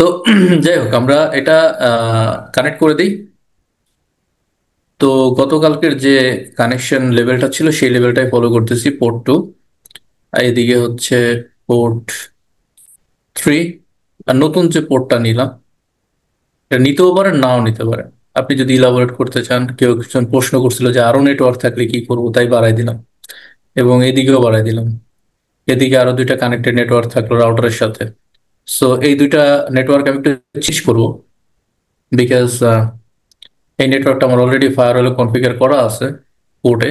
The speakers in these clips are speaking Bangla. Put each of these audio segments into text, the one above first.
তো যাই হোক, আমরা এটা কানেক্ট করে দিই। তো গতকালকের যে কানেকশন লেভেলটা ছিল সেই লেভেলটাই ফলো করতেছি, পোর্ট 2। আর এদিকে হচ্ছে পোর্ট 3। আর নতুন যে পোর্টটা নিলাম, এটা নিতেও পারেন নাও নিতে পারেন। আপনি যদি ইলাবোরেট করতে চান, কেউ একজন প্রশ্ন করছিল যে আরো নেটওয়ার্ক থাকলে কি করবো, তাই বাড়াই দিলাম। এবং এদিকেও বাড়াই দিলাম। এদিকে আরো দুইটা কানেক্টেড নেটওয়ার্ক থাকলো রাউটারের সাথে। সো এই দুইটা নেটওয়ার্ক আমি একটু চেঞ্জ করবো, বিকজ এই নেটওয়ার্কটা আমার অলরেডি ফায়ারওয়ালে কনফিগার করা আছে পোর্টে।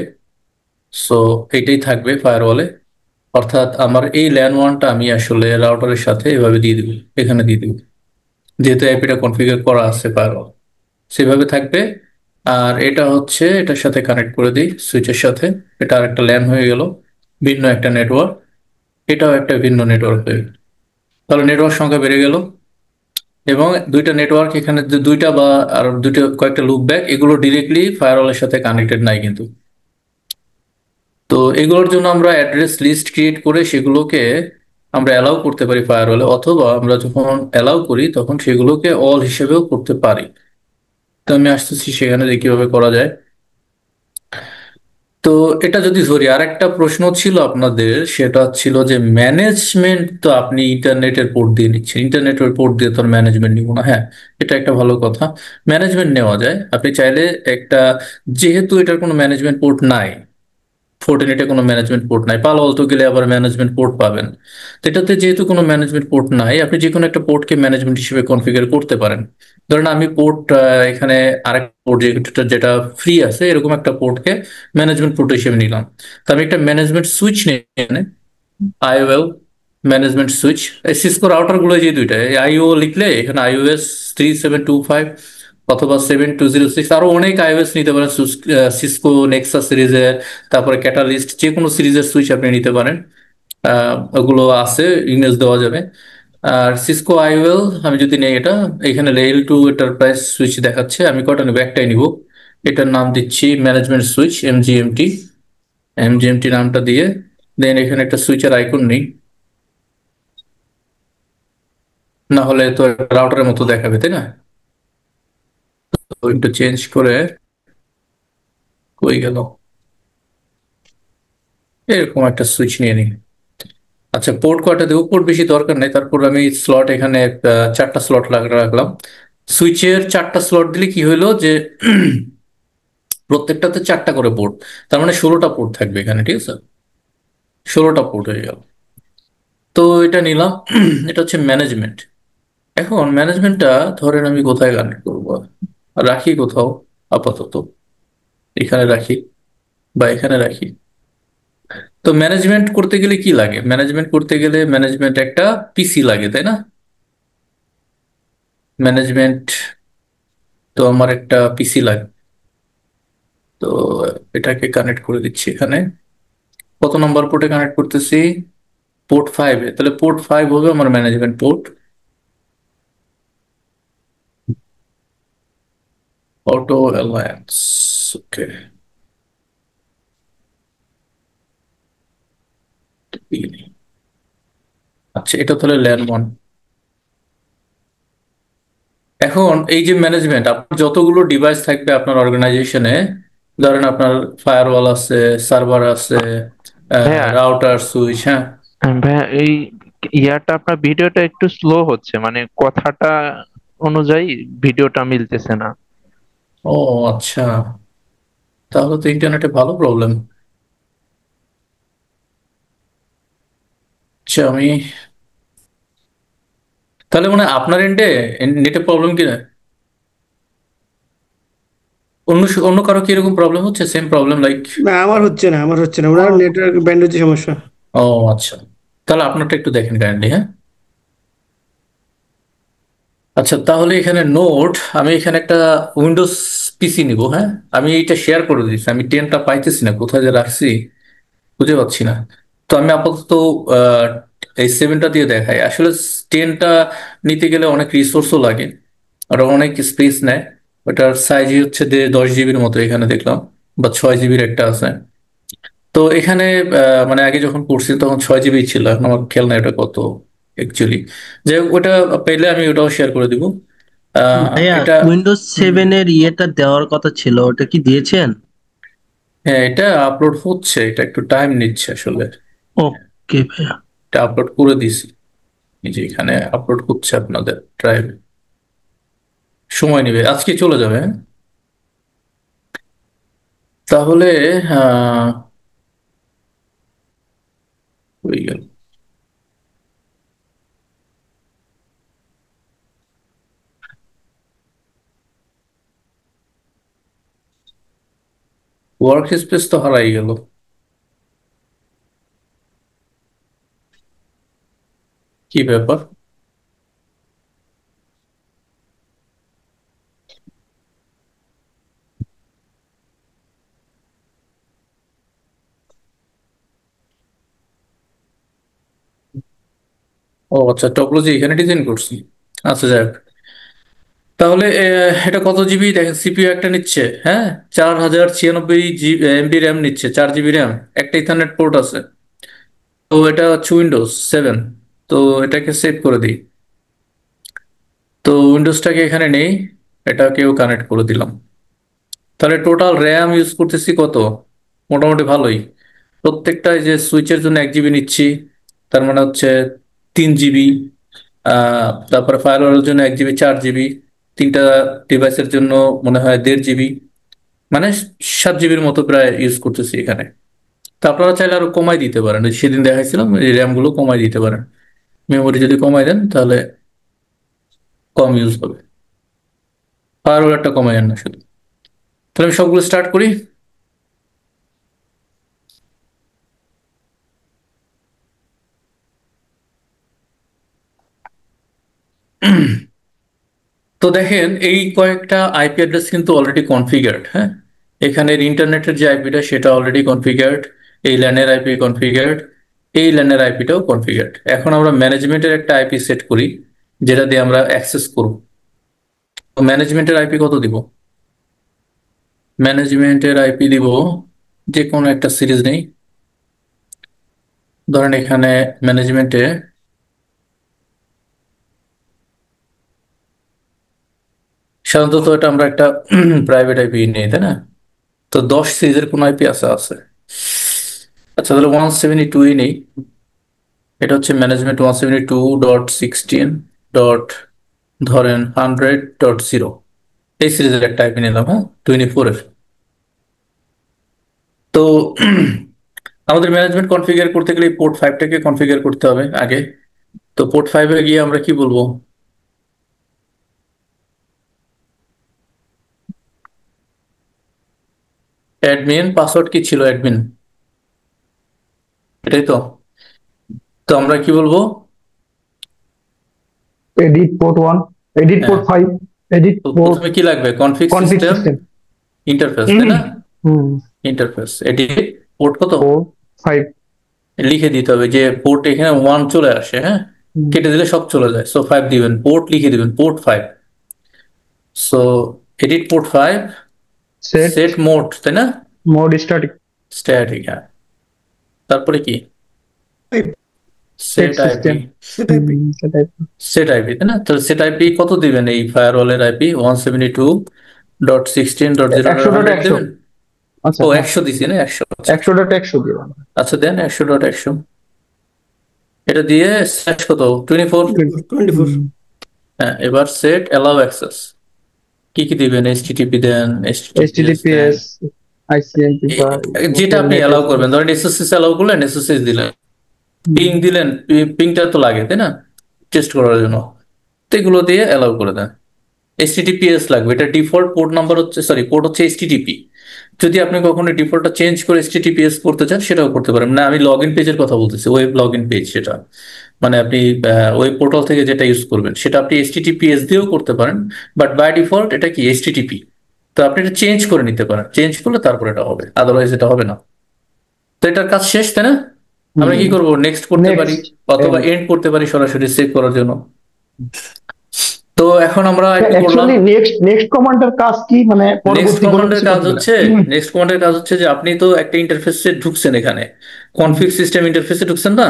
সো এইটাই থাকবে ফায়ারওয়ালে। অর্থাৎ আমার এই ল্যান 1টা আমি আসলে রাউটারের সাথে এভাবে দিয়ে দিব, এখানে দিয়ে দিব, যেহেতু আইপিটা কনফিগার করা আছে ফায়ারওয়াল, সেভাবে থাকবে। আর এটা হচ্ছে এটার সাথে কানেক্ট করে দিই সুইচের সাথে। এটা আর একটা ল্যান হয়ে গেল, ভিন্ন একটা নেটওয়ার্ক। এটাও একটা ভিন্ন নেটওয়ার্ক হয়ে গেল। তাহলে নেটওয়ার্ক সংখ্যা বেড়ে গেল। এবং দুইটা নেটওয়ার্ক এখানে যে দুইটা বা আর দুইটা কয়েকটা লুপ ব্যাক, এগুলো ডিরেক্টলি ফায়ারওয়ালের সাথে কানেক্টেড নাই কিন্তু। তো এগুলোর জন্য আমরা অ্যাড্রেস লিস্ট ক্রিয়েট করে সেগুলোকে আমরা অ্যালাউ করতে পারি ফায়ারওয়ালে, অথবা আমরা যখন অ্যালাউ করি তখন সেগুলোকে অল হিসেবেও করতে পারি। তো আমি আসতেছি সেখানে যে কিভাবে করা যায়। তো এটা যদি ধরি, আর একটা প্রশ্ন ছিল আপনাদের, সেটা ছিল যে ম্যানেজমেন্ট তো আপনি ইন্টারনেটের পোর্ট দিয়ে নিচ্ছেন, ইন্টারনেটের পোর্ট দিয়ে তো ম্যানেজমেন্ট নিব না। হ্যাঁ, এটা একটা ভালো কথা। ম্যানেজমেন্ট নেওয়া যায় আপনি চাইলে একটা, যেহেতু এটার কোনো ম্যানেজমেন্ট পোর্ট নাই, ফোর্টিনেটে কোনো ম্যানেজমেন্ট পোর্ট নাই, পালো অলতো গেলে আবার ম্যানেজমেন্ট পোর্ট পাবেন। তো এটাতে যেহেতু কোনো ম্যানেজমেন্ট পোর্ট নাই, আপনি যে কোনো একটা পোর্টকে ম্যানেজমেন্ট হিসেবে কনফিগার করতে পারেন। ধরেন আমি পোর্ট, এখানে আরেক পোর্ট যেটা যেটা ফ্রি আছে, এরকম একটা পোর্টকে ম্যানেজমেন্ট পোর্ট হিসেবে নিলাম। তো আমি একটা ম্যানেজমেন্ট সুইচ নিয়ে, আইওএল ম্যানেজমেন্ট সুইচ, এই সিসকো রাউটার গুলো যে দুইটা, আইও লিখলে এখানে iOS 3725 অথবা 7206, আরো অনেক iOS নিতে পারেন, সিসকো নেক্সা সিরিজের, তারপরে ক্যাটালিস্ট, যে কোনো সিরিজের সুইচ আপনি নিতে পারেন। ওগুলো আছে, ইমেজ দেওয়া যাবে। আর সিসকো আইওএল আমি যদি নেই, এটা এখানে লেভেল 2 এটার প্রাইস সুইচ দেখাচ্ছে, আমি কটা নেবো? একটাই নিব। এটার নাম দিচ্ছি ম্যানেজমেন্ট সুইচ, এমজিএমটি। এমজিএমটি নামটা দিয়ে দেন এখানে একটা সুইচের আইকন নেই, না হলে তো রাউটারের মতো দেখাবে, তাই না? তো একটু চেঞ্জ করে, কই গেল, এরকম একটা সুইচ নিয়ে নিই। আচ্ছা, পোর্ট কয়টা দেবো? পোর্ট বেশি দরকার নেই, তারপর আমি স্লট এখানে 4টা স্লট রাখলাম। সুইচের 4টা স্লট দিলে কি হইলো যে প্রত্যেকটাতে 4টা করে পোর্ট, তার মানে 16টা পোর্ট থাকবে এখানে, ঠিক আছে? 16টা পোর্ট হয়ে গেল। তো এটা নিলাম। এটা হচ্ছে ম্যানেজমেন্ট। এখন ম্যানেজমেন্টটা ধরেন আমি কোথায় কানেক্ট করবো, রাখি কোথাও আপাতত, এখানে রাখি বা এখানে রাখি। তো ম্যানেজমেন্ট করতে গেলে কি লাগে? ম্যানেজমেন্ট করতে গেলে ম্যানেজমেন্ট একটা পিসি লাগে, তাই না? ম্যানেজমেন্ট, তো আমার একটা পিসি লাগে। তো এটাকে কানেক্ট করে দিচ্ছি এখানে। কত নম্বর পোর্টে কানেক্ট করতেছি? পোর্ট 5-এ। তাহলে পোর্ট 5 হবে আমার ম্যানেজমেন্ট পোর্ট। অটো অ্যালায়েন্স, ওকে। আচ্ছা, এটা তাহলে ল্যান 1। এখন এই যে ম্যানেজমেন্ট, আপনার যতগুলো ডিভাইস থাকবে আপনার অর্গানাইজেশনে, ধরেন আপনার ফায়ারওয়াল আছে, সার্ভার আছে, ভাইয়া, রাউটার, সুইচ, হ্যাঁ। ভাইয়া এই ইয়াটা আপনার ভিডিওটা একটু স্লো হচ্ছে, মানে কথাটা অনুযায়ী ভিডিওটা মিলতেছে না। ও আচ্ছা, তাহলে তো ইন্টারনেটে ভালো প্রবলেম। আচ্ছা, আমি তাহলে মানে আপনার এন্ডে নেটে প্রবলেম কিনা, অন্য অন্য কারো কি এরকম প্রবলেম হচ্ছে, সেম প্রবলেম লাইক? না, আমার হচ্ছে না ওনার নেটওয়ার্ক ব্যান্ডেজের সমস্যা। ও আচ্ছা, তাহলে আপনারটা একটু দেখেন কাইন্ডলি, হ্যাঁ। আচ্ছা, তাহলে এখানে নোট, আমি এখানে একটা উইন্ডোজ পিসি নিব, হ্যাঁ। আমি এটা শেয়ার করে দিচ্ছি, আমি 10টা পাইতেছি না, কোথায় যে রাখছি খুঁজে পাচ্ছি না। তো আমি আপাতত আহ, এই 7টা দিয়ে দেখাই। আসলে 10টা নিতে গেলে অনেক রিসোর্সও লাগে, আর অনেক স্পেস নেয়। ওটার সাইজই হচ্ছে 10 জিবির মতো এখানে দেখলাম, বা 6 জিবির একটা আছে। তো এখানে মানে আগে যখন করছি তখন 6 জিবি ছিল, এখন আমার খেয়াল নাই ওটা কত। অ্যাকচুয়ালি। যাই হোক, ওটা পেলে আমি ওটাও শেয়ার করে দিব। ভাইয়া, এটা উইন্ডোজ হুম, 7 এর ইয়েটা দেওয়ার কথা ছিল, ওটা কি দিয়েছেন? হ্যাঁ, এটা আপলোড হচ্ছে, এটা একটু টাইম নিচ্ছে আসলে। ওকে ভাইয়া। এটা আপলোড করে দিছি, এই যে এখানে আপলোড করছে আপনাদের ড্রাইভে। সময় নেবে, আজকে চলে যাবে, হ্যাঁ? তাহলে আহ হয়ে গেল। ওয়ার্ক স্পেস তো হারাই গেল, কি ব্যাপার? ও আচ্ছা, টপোলজি এখানে ডিজাইন করছি। আচ্ছা, যাই হোক। তাহলে এটা কত জিবি দেখেন, সিপিইউ একটা নিচ্ছে, হ্যাঁ, 4096 এমবি র্যাম নিচ্ছে, 4 জিবি র্যাম, একটা ইথারনেট পোর্ট আছে। তো এটা হচ্ছে উইন্ডোজ 7। তো এটাকে সেভ করে দিই। তো উইন্ডোজটাকে এখানে নেই, এটাকেও কানেক্ট করে দিলাম। তাহলে টোটাল র্যাম ইউজ করতেছি কত? মোটামুটি ভালোই। প্রত্যেকটা যে সুইচের জন্য 1 জিবি নিচ্ছি, তার মানে হচ্ছে 3 জিবি। তারপরে ফায়ারওয়ালের জন্য 1 জিবি, 4 জিবি। তিনটা ডিভাইসের জন্য মনে হয় 1.5 জিবি, মানে 7 জিবির মতো প্রায় ইউজ করতেছি এখানে। তো আপনারা চাইলে আরো কমাই দিতে পারেন, ওই সেদিন দেখাইছিলাম এই র্যাম গুলো কমাই দিতে পারেন। মেমোরি যদি কমাই দেন তাহলে কম ইউজ হবে। ফায়ারওয়ালটা কমাই দেন না শুধু। তাহলে আমি সবগুলো স্টার্ট করি। তো দেখেন, এই কয়েকটা আইপি অ্যাড্রেস কিন্তু অলরেডি কনফিগার্ড, হ্যাঁ। এখানের ইন্টারনেটের যে আইপিটা সেটা অলরেডি কনফিগার্ড, এই ল্যানের আইপি কনফিগার্ড, এই ল্যানের আইপিটাও কনফিগার্ড। এখন আমরা ম্যানেজমেন্টের একটা আইপি সেট করি, যেটা দিয়ে আমরা অ্যাক্সেস করব। তো ম্যানেজমেন্টের আইপি কত দিব? ম্যানেজমেন্টের আইপি দিব, যে কোনো একটা সিরিজ নেই। ধরেন এখানে ম্যানেজমেন্টে সাধারণত এটা আমরা একটা প্রাইভেট আইপি নেই, তাই না? তো 10 সিরিজের কোন আইপি আছে? আচ্ছা, তাহলে 172 নেই। এটা হচ্ছে ম্যানেজমেন্ট 172.16. ধরেন 100.0, এই সিরিজের একটা আইপি নিলাম, হ্যাঁ, 24-এর। তো আমাদের ম্যানেজমেন্ট কনফিগার করতে গেলে পোর্ট 5টাকে কনফিগার করতে হবে আগে। তো পোর্ট 5-এ গিয়ে আমরা কি বলবো? অ্যাডমিন পাসওয়ার্ড কি ছিল? অ্যাডমিন, এটাই তো। তো আমরা কি বলবো? edit port 1, edit হ্যাঁ, port 5, edit তো port প্রথমে কি লাগবে? Config config system system. Interface, তাই না? Hmm. ইন্টারফেস এডিট পোর্ট কত Port 5. লিখে দিতে হবে, যে পোর্ট এখানে 1 চলে আসে, হ্যাঁ। Hmm. কেটে দিলে সব চলে যায়, সো 5 দিবেন, পোর্ট লিখে দিবেন, port 5। So edit port 5, Set set mode, তাই না? mode static. স্ট্যাটিক, হ্যাঁ। তারপরে কি? Set set IP. system. সেটাই Set IP. সেট আইপি, তাই না? তাহলে সেট আইপি কত দিবেন? এই ফায়ারওয়ালের আইপি 172.16.0 100 100.100. দেবেন। আচ্ছা, ও, হ্যাঁ, 100 দিছি না, 100। আচ্ছা, 100.100 দিলাম। আচ্ছা, দেন 100.100। এটা দিয়ে স্ল্যাশ কত? 24। 24। Hmm. হ্যাঁ, এবার সেট অ্যালাউ অ্যাক্সেস। কি কি দিবেন? এইচটিটিপি দেন, এইচটিটিপিএস দেন, HTTPS, ICMP বা যেটা আপনি Telnet অ্যালাউ করবেন। SMS. ধরেন এসএসএস অ্যালাউ করলেন, এসএসএস দিলেন। Hmm. পিং দিলেন, পিংটা তো লাগে, তাই না, টেস্ট করার জন্য। তো এগুলো দিয়ে অ্যালাউ করে দেন। এইচটিটিপিএস লাগবে, এটা ডিফল্ট পোর্ট নাম্বার হচ্ছে, সরি, পোর্ট হচ্ছে এইচটিটিপি। যদি আপনি কখনো ডিফল্টটা চেঞ্জ করে এইচটিটিপিএস করতে চান, সেটাও করতে পারেন। না, আমি লগ ইন পেজের কথা বলতেছি, ওয়েব লগ ইন পেজ, সেটা মানে আপনি ওয়েব পোর্টাল থেকে যেটা ইউজ করবেন সেটা আপনি এইচটিটিপিএস দিয়েও করতে পারেন। বাট বাই ডিফল্ট এটা কি? এইচটিটিপি। তো আপনি এটা চেঞ্জ করে নিতে পারেন, চেঞ্জ করলে তারপর এটা হবে, আদারওয়াইজ এটা হবে না। তো এটার কাজ শেষ, তাই না? আমরা কি Hmm. করব? নেক্সট করতে পারি, Next. অথবা And এন্ড করতে পারি সরাসরি সেভ করার জন্য। তো তো এখন আমরা একটু করলাম। অ্যাকচুয়ালি নেক্সট কমান্ডের কাজ কি, মানে নেক্সট পরবর্তী কোনো কমান্ডের কিছু কাজ করবে না? হচ্ছে নেক্সট কমান্ডের কাজ হচ্ছে যে আপনি তো একটা ইন্টারফেসে ঢুকছেন, এখানে কনফিগ সিস্টেম ইন্টারফেসে ঢুকছেন না?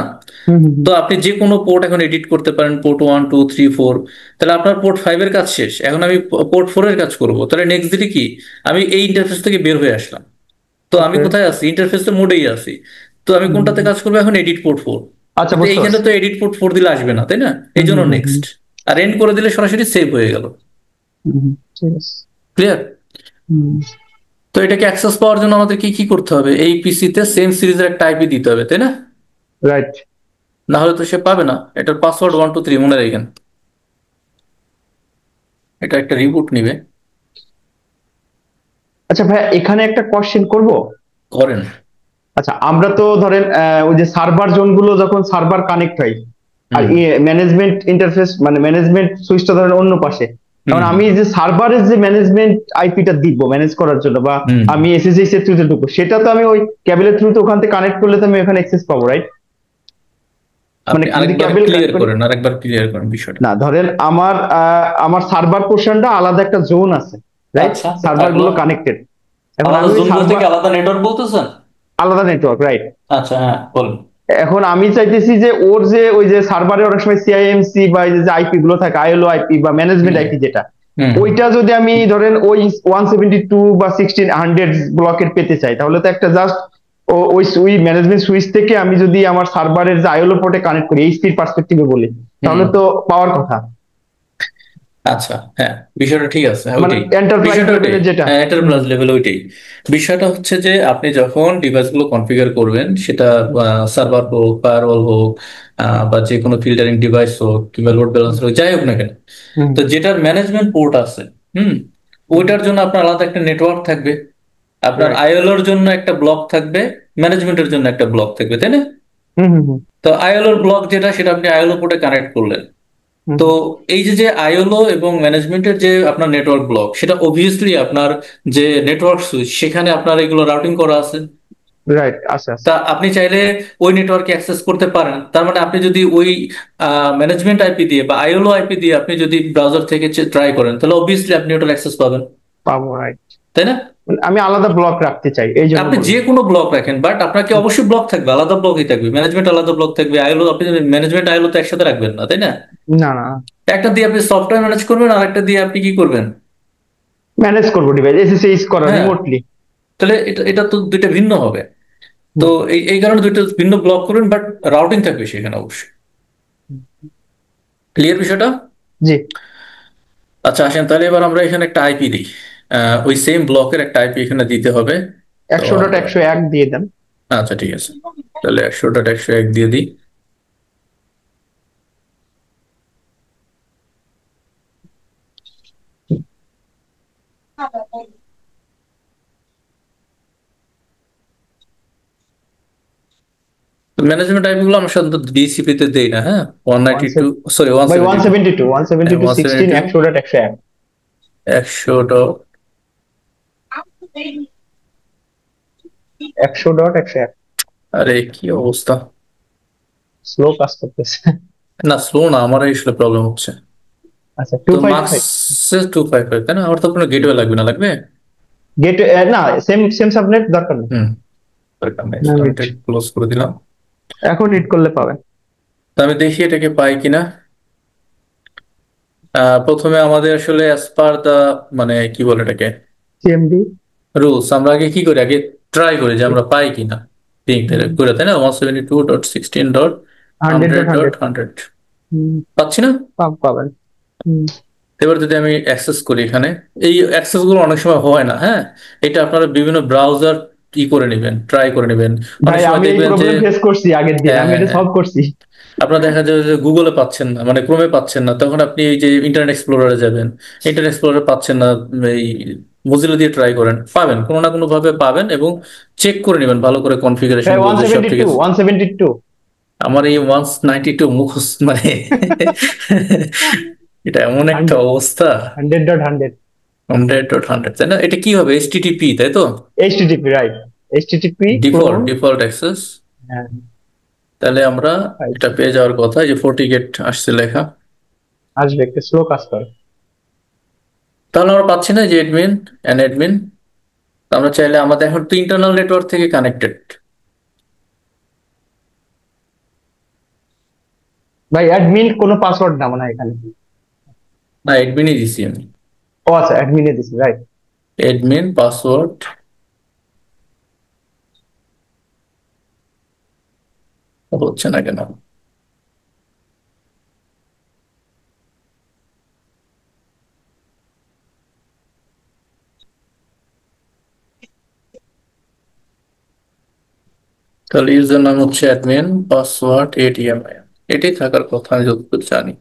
তো আপনি যে কোনো পোর্ট এখন এডিট করতে পারেন, পোর্ট 1 2 3 4। তাহলে আপনার পোর্ট 5 এর কাজ শেষ, এখন আমি পোর্ট 4 এর কাজ করব। তাহলে নেক্সট দিকে কি, আমি এই ইন্টারফেস থেকে বের হয়ে আসলাম, তো আমি Okay. কোথায় আছি? ইন্টারফেসের মোডেই আছি। তো আমি কোনটাতে কাজ করবো এখন? Edit port 4। আচ্ছা, কিন্তু বুঝতে এইখানে পারছি। তো এডিট পোর্ট 4 দিলে আসবে না, তাই না? এই জন্য নেক্সট, আর এন্ড করে দিলে সরাসরি সেভ হয়ে গেল। ঠিক আছে। ক্লিয়ার? তো এটাকে অ্যাক্সেস পাওয়ার জন্য আমাদের কি কি করতে হবে? এই পিসিতে সেম সিরিজের একটা আইপি দিতে হবে, তাই না? রাইট। না হলে তো সে পাবে না। এটার পাসওয়ার্ড 1 2 3 মনে রাখেন। এটা একটা রিবুট নিবে। আচ্ছা ভাই, এখানে একটা কোশ্চেন করব। করেন। আচ্ছা, আমরা তো ধরেন ওই যে সার্ভার জোন গুলো যখন সার্ভার কানেক্ট হয়, আর ম্যানেজমেন্ট ইন্টারফেস মানে ম্যানেজমেন্ট সুইচটা ধরেন অন্য পাশে, কারণ আমি যে সার্ভারের যে ম্যানেজমেন্ট আইপিটা দিব ম্যানেজ করার জন্য, বা আমি এসএসএইচ এর থ্রুতে ঢুকবো, সেটা তো আমি ওই কেবলের থ্রুতে ওখান থেকে কানেক্ট করলে তো আমি এখানে অ্যাক্সেস পাবো, রাইট? আপনি যদি আরেকবার কেবল ক্লিয়ার করেন, আরেকবার ক্লিয়ার করেন বিষয়টা। না, ধরেন আমার সার্ভার পোর্শনটা আলাদা একটা জোন আছে, রাইট? আচ্ছা, সার্ভার গুলো তারপর? কানেক্টেড। এখন আলাদা আমি ওই জোন বলতে কি সার্ভার, আলাদা নেটওয়ার্ক বলতেছেন? আলাদা নেটওয়ার্ক, রাইট? আচ্ছা, হ্যাঁ বলুন। এখন আমি চাইতেছি যে ওর যে ওই যে সার্ভারে অনেক সময় সিআইএমসি বা এই যে আইপি গুলো থাকে, আইএলও আইপি বা ম্যানেজমেন্ট আইপি যেটা, ওইটা যদি আমি ধরেন ওই 172 বা 1600 ব্লকের পেতে চাই, তাহলে তো একটা জাস্ট ওই ম্যানেজমেন্ট সুইচ থেকে আমি যদি আমার সার্ভারের যে আইএলও পোর্টে কানেক্ট করি, এইচপির পার্সপেক্টিভে বলি, তাহলে তো পাওয়ার কথা। আচ্ছা, হ্যাঁ বিষয়টা ঠিক আছে, হ্যাঁ মানে ওইটাই এন্টারপ্রাইজ বিষয়টা, ওইটাই লেভেলে যেটা। এন্টারপ্রাইজ লেভেল ওইটাই। বিষয়টা হচ্ছে যে আপনি যখন ডিভাইসগুলো কনফিগার করবেন, সেটা সার্ভার হোক, ফায়ারওয়াল হোক, বা যে কোনো ফিল্টারিং ডিভাইস হোক, কিংবা লোড ব্যালেন্সার হোক, যাই হোক না কেন, তো যেটার ম্যানেজমেন্ট পোর্ট আছে, ওইটার জন্য আপনার আলাদা একটা নেটওয়ার্ক থাকবে। আপনার Right. আইএলওর জন্য একটা ব্লক থাকবে, ম্যানেজমেন্টের জন্য একটা ব্লক থাকবে, তাই না? তো আইএলওর ব্লক যেটা, সেটা আপনি আইএলও পোর্টে কানেক্ট করলেন। তো এই যে আইএলও এবং ম্যানেজমেন্টের যে আপনার নেটওয়ার্ক ব্লক, সেটা অবভিয়াসলি আপনার যে নেটওয়ার্ক সুইচ, সেখানে আপনার এগুলো রাউটিং করা আছে। রাইট, আচ্ছা তা আপনি চাইলে ওই নেটওয়ার্কে অ্যাক্সেস করতে পারেন। তার মানে আপনি যদি ওই ম্যানেজমেন্ট আইপি দিয়ে বা আইএলও আইপি দিয়ে আপনি যদি ব্রাউজার থেকে ট্রাই করেন, তাহলে অবভিয়াসলি আপনি ওটার অ্যাক্সেস পাবেন, পাবো, রাইট? তাই না? আমি আলাদা ব্লক রাখতে চাই, এই জন্য আপনি যে কোনো ব্লক রাখেন, বাট আপনাকে অবশ্যই ব্লক থাকবে, আলাদা ব্লকই থাকবে। ম্যানেজমেন্ট আলাদা ব্লক থাকবে, আইএলও আপনি ম্যানেজমেন্ট আইএলও তো একসাথে রাখবেন না, তাই না? না না, একটা দিয়ে আপনি সফটওয়্যার ম্যানেজ করবেন, আর একটা দিয়ে আপনি কি করবেন? ম্যানেজ করবো ডিভাইস, এসএসএইচ করা হ্যাঁ। রিমোটলি। তাহলে এটা এটা তো দুইটা ভিন্ন হবে। তো এই কারণে দুইটা ভিন্ন ব্লক করবেন, বাট রাউটিং থাকবে সেখানে অবশ্যই। ক্লিয়ার বিষয়টা? জি। আচ্ছা আসেন, তাহলে এবার আমরা এখানে একটা আইপি দিই। ওই সেম ব্লকের একটা আইপি এখানে দিতে হবে। তো 100.101 দিয়ে দেন। আচ্ছা ঠিক আছে, তাহলে 100.101 দিয়ে দিই। ম্যানেজমেন্ট আইপি গুলো আমরা সাধারণত ডিসিপি তে দেই না, হ্যাঁ 192 সরি ভাই 172 172 16 100.101 100.101। আরে কি অবস্থা, স্লো কাজ করতেছে। না স্লো না, আমার আসলে প্রবলেম হচ্ছে। আচ্ছা, তো 255 মার্কস 255, তাই না? আমার তো কোনো গেটওয়ে লাগবে না, লাগবে? গেট না, সেম সাবনেট দরকার নেই। দরকার নেই, না, এটা ক্লোজ করে দিলাম। এখন হিট করলে পাবেন। তো আমি দেখি এটাকে পাই কিনা। প্রথমে আমাদের আসলে অ্যাজ পার দা, মানে কি বলে এটাকে, সিএমডি রুলস, আমরা আগে কি করি, আগে ট্রাই করি যে আমরা পাই কিনা পিং করে, তাই না? 172.16.100.100 পাচ্ছি না। পাবেন। এবার যদি আমি অ্যাক্সেস করি এখানে, এই অ্যাক্সেস গুলো অনেক সময় হয় না, হ্যাঁ। এটা আপনারা বিভিন্ন ব্রাউজার কি করে নেবেন, ট্রাই করে নেবেন। অনেক ভাই সময় আমি এই দেখবেন যে প্রবলেম ফেস করছি আগের দিন, হ্যাঁ, আমি এটা হ্যাঁ, সলভ করছি। আপনারা দেখা যাবে যে গুগলে পাচ্ছেন না, মানে ক্রোমে পাচ্ছেন না, তখন আপনি এই যে ইন্টারনেট এক্সপ্লোরারে যাবেন, ইন্টারনেট এক্সপ্লোরারে পাচ্ছেন না, এই মোজিলা দিয়ে ট্রাই করেন, পাবেন, কোনো না কোনো ভাবে পাবেন। এবং চেক করে নেবেন ভালো করে কনফিগারেশন ভাই গুলো যে সব ঠিক আছে। 172 আমার এই 192 মুখস্থ, মানে এটা এমন একটা অবস্থা। 100.100 100.100, তাই না? এটা কি হবে, HTTP তাই তো? HTTP, right? HTTP default access. হ্যাঁ, তাহলে আমরা এটা পেয়ে যাওয়ার কথা, যে FortiGate আসছে লেখা। আসবে, একটা স্লো কাজ করে। তাহলে আমরা পাচ্ছি না যে অ্যাডমিন অ্যান্ড অ্যাডমিন। আমরা চাইলে আমাদের এখন তো ইন্টারনাল নেটওয়ার্ক থেকে কানেক্টেড। ভাই অ্যাডমিন কোনো পাসওয়ার্ড না মানে এখানে। না, অ্যাডমিনই দিছি আমি। ও আচ্ছা, অ্যাডমিনে দিছি, রাইট। অ্যাডমিন পাসওয়ার্ড হচ্ছে না কেন? তাহলে ইউজার নাম হচ্ছে অ্যাডমিন, পাসওয়ার্ড এটিএমআই, এটাই থাকার কথা আমি যতদূর জানি।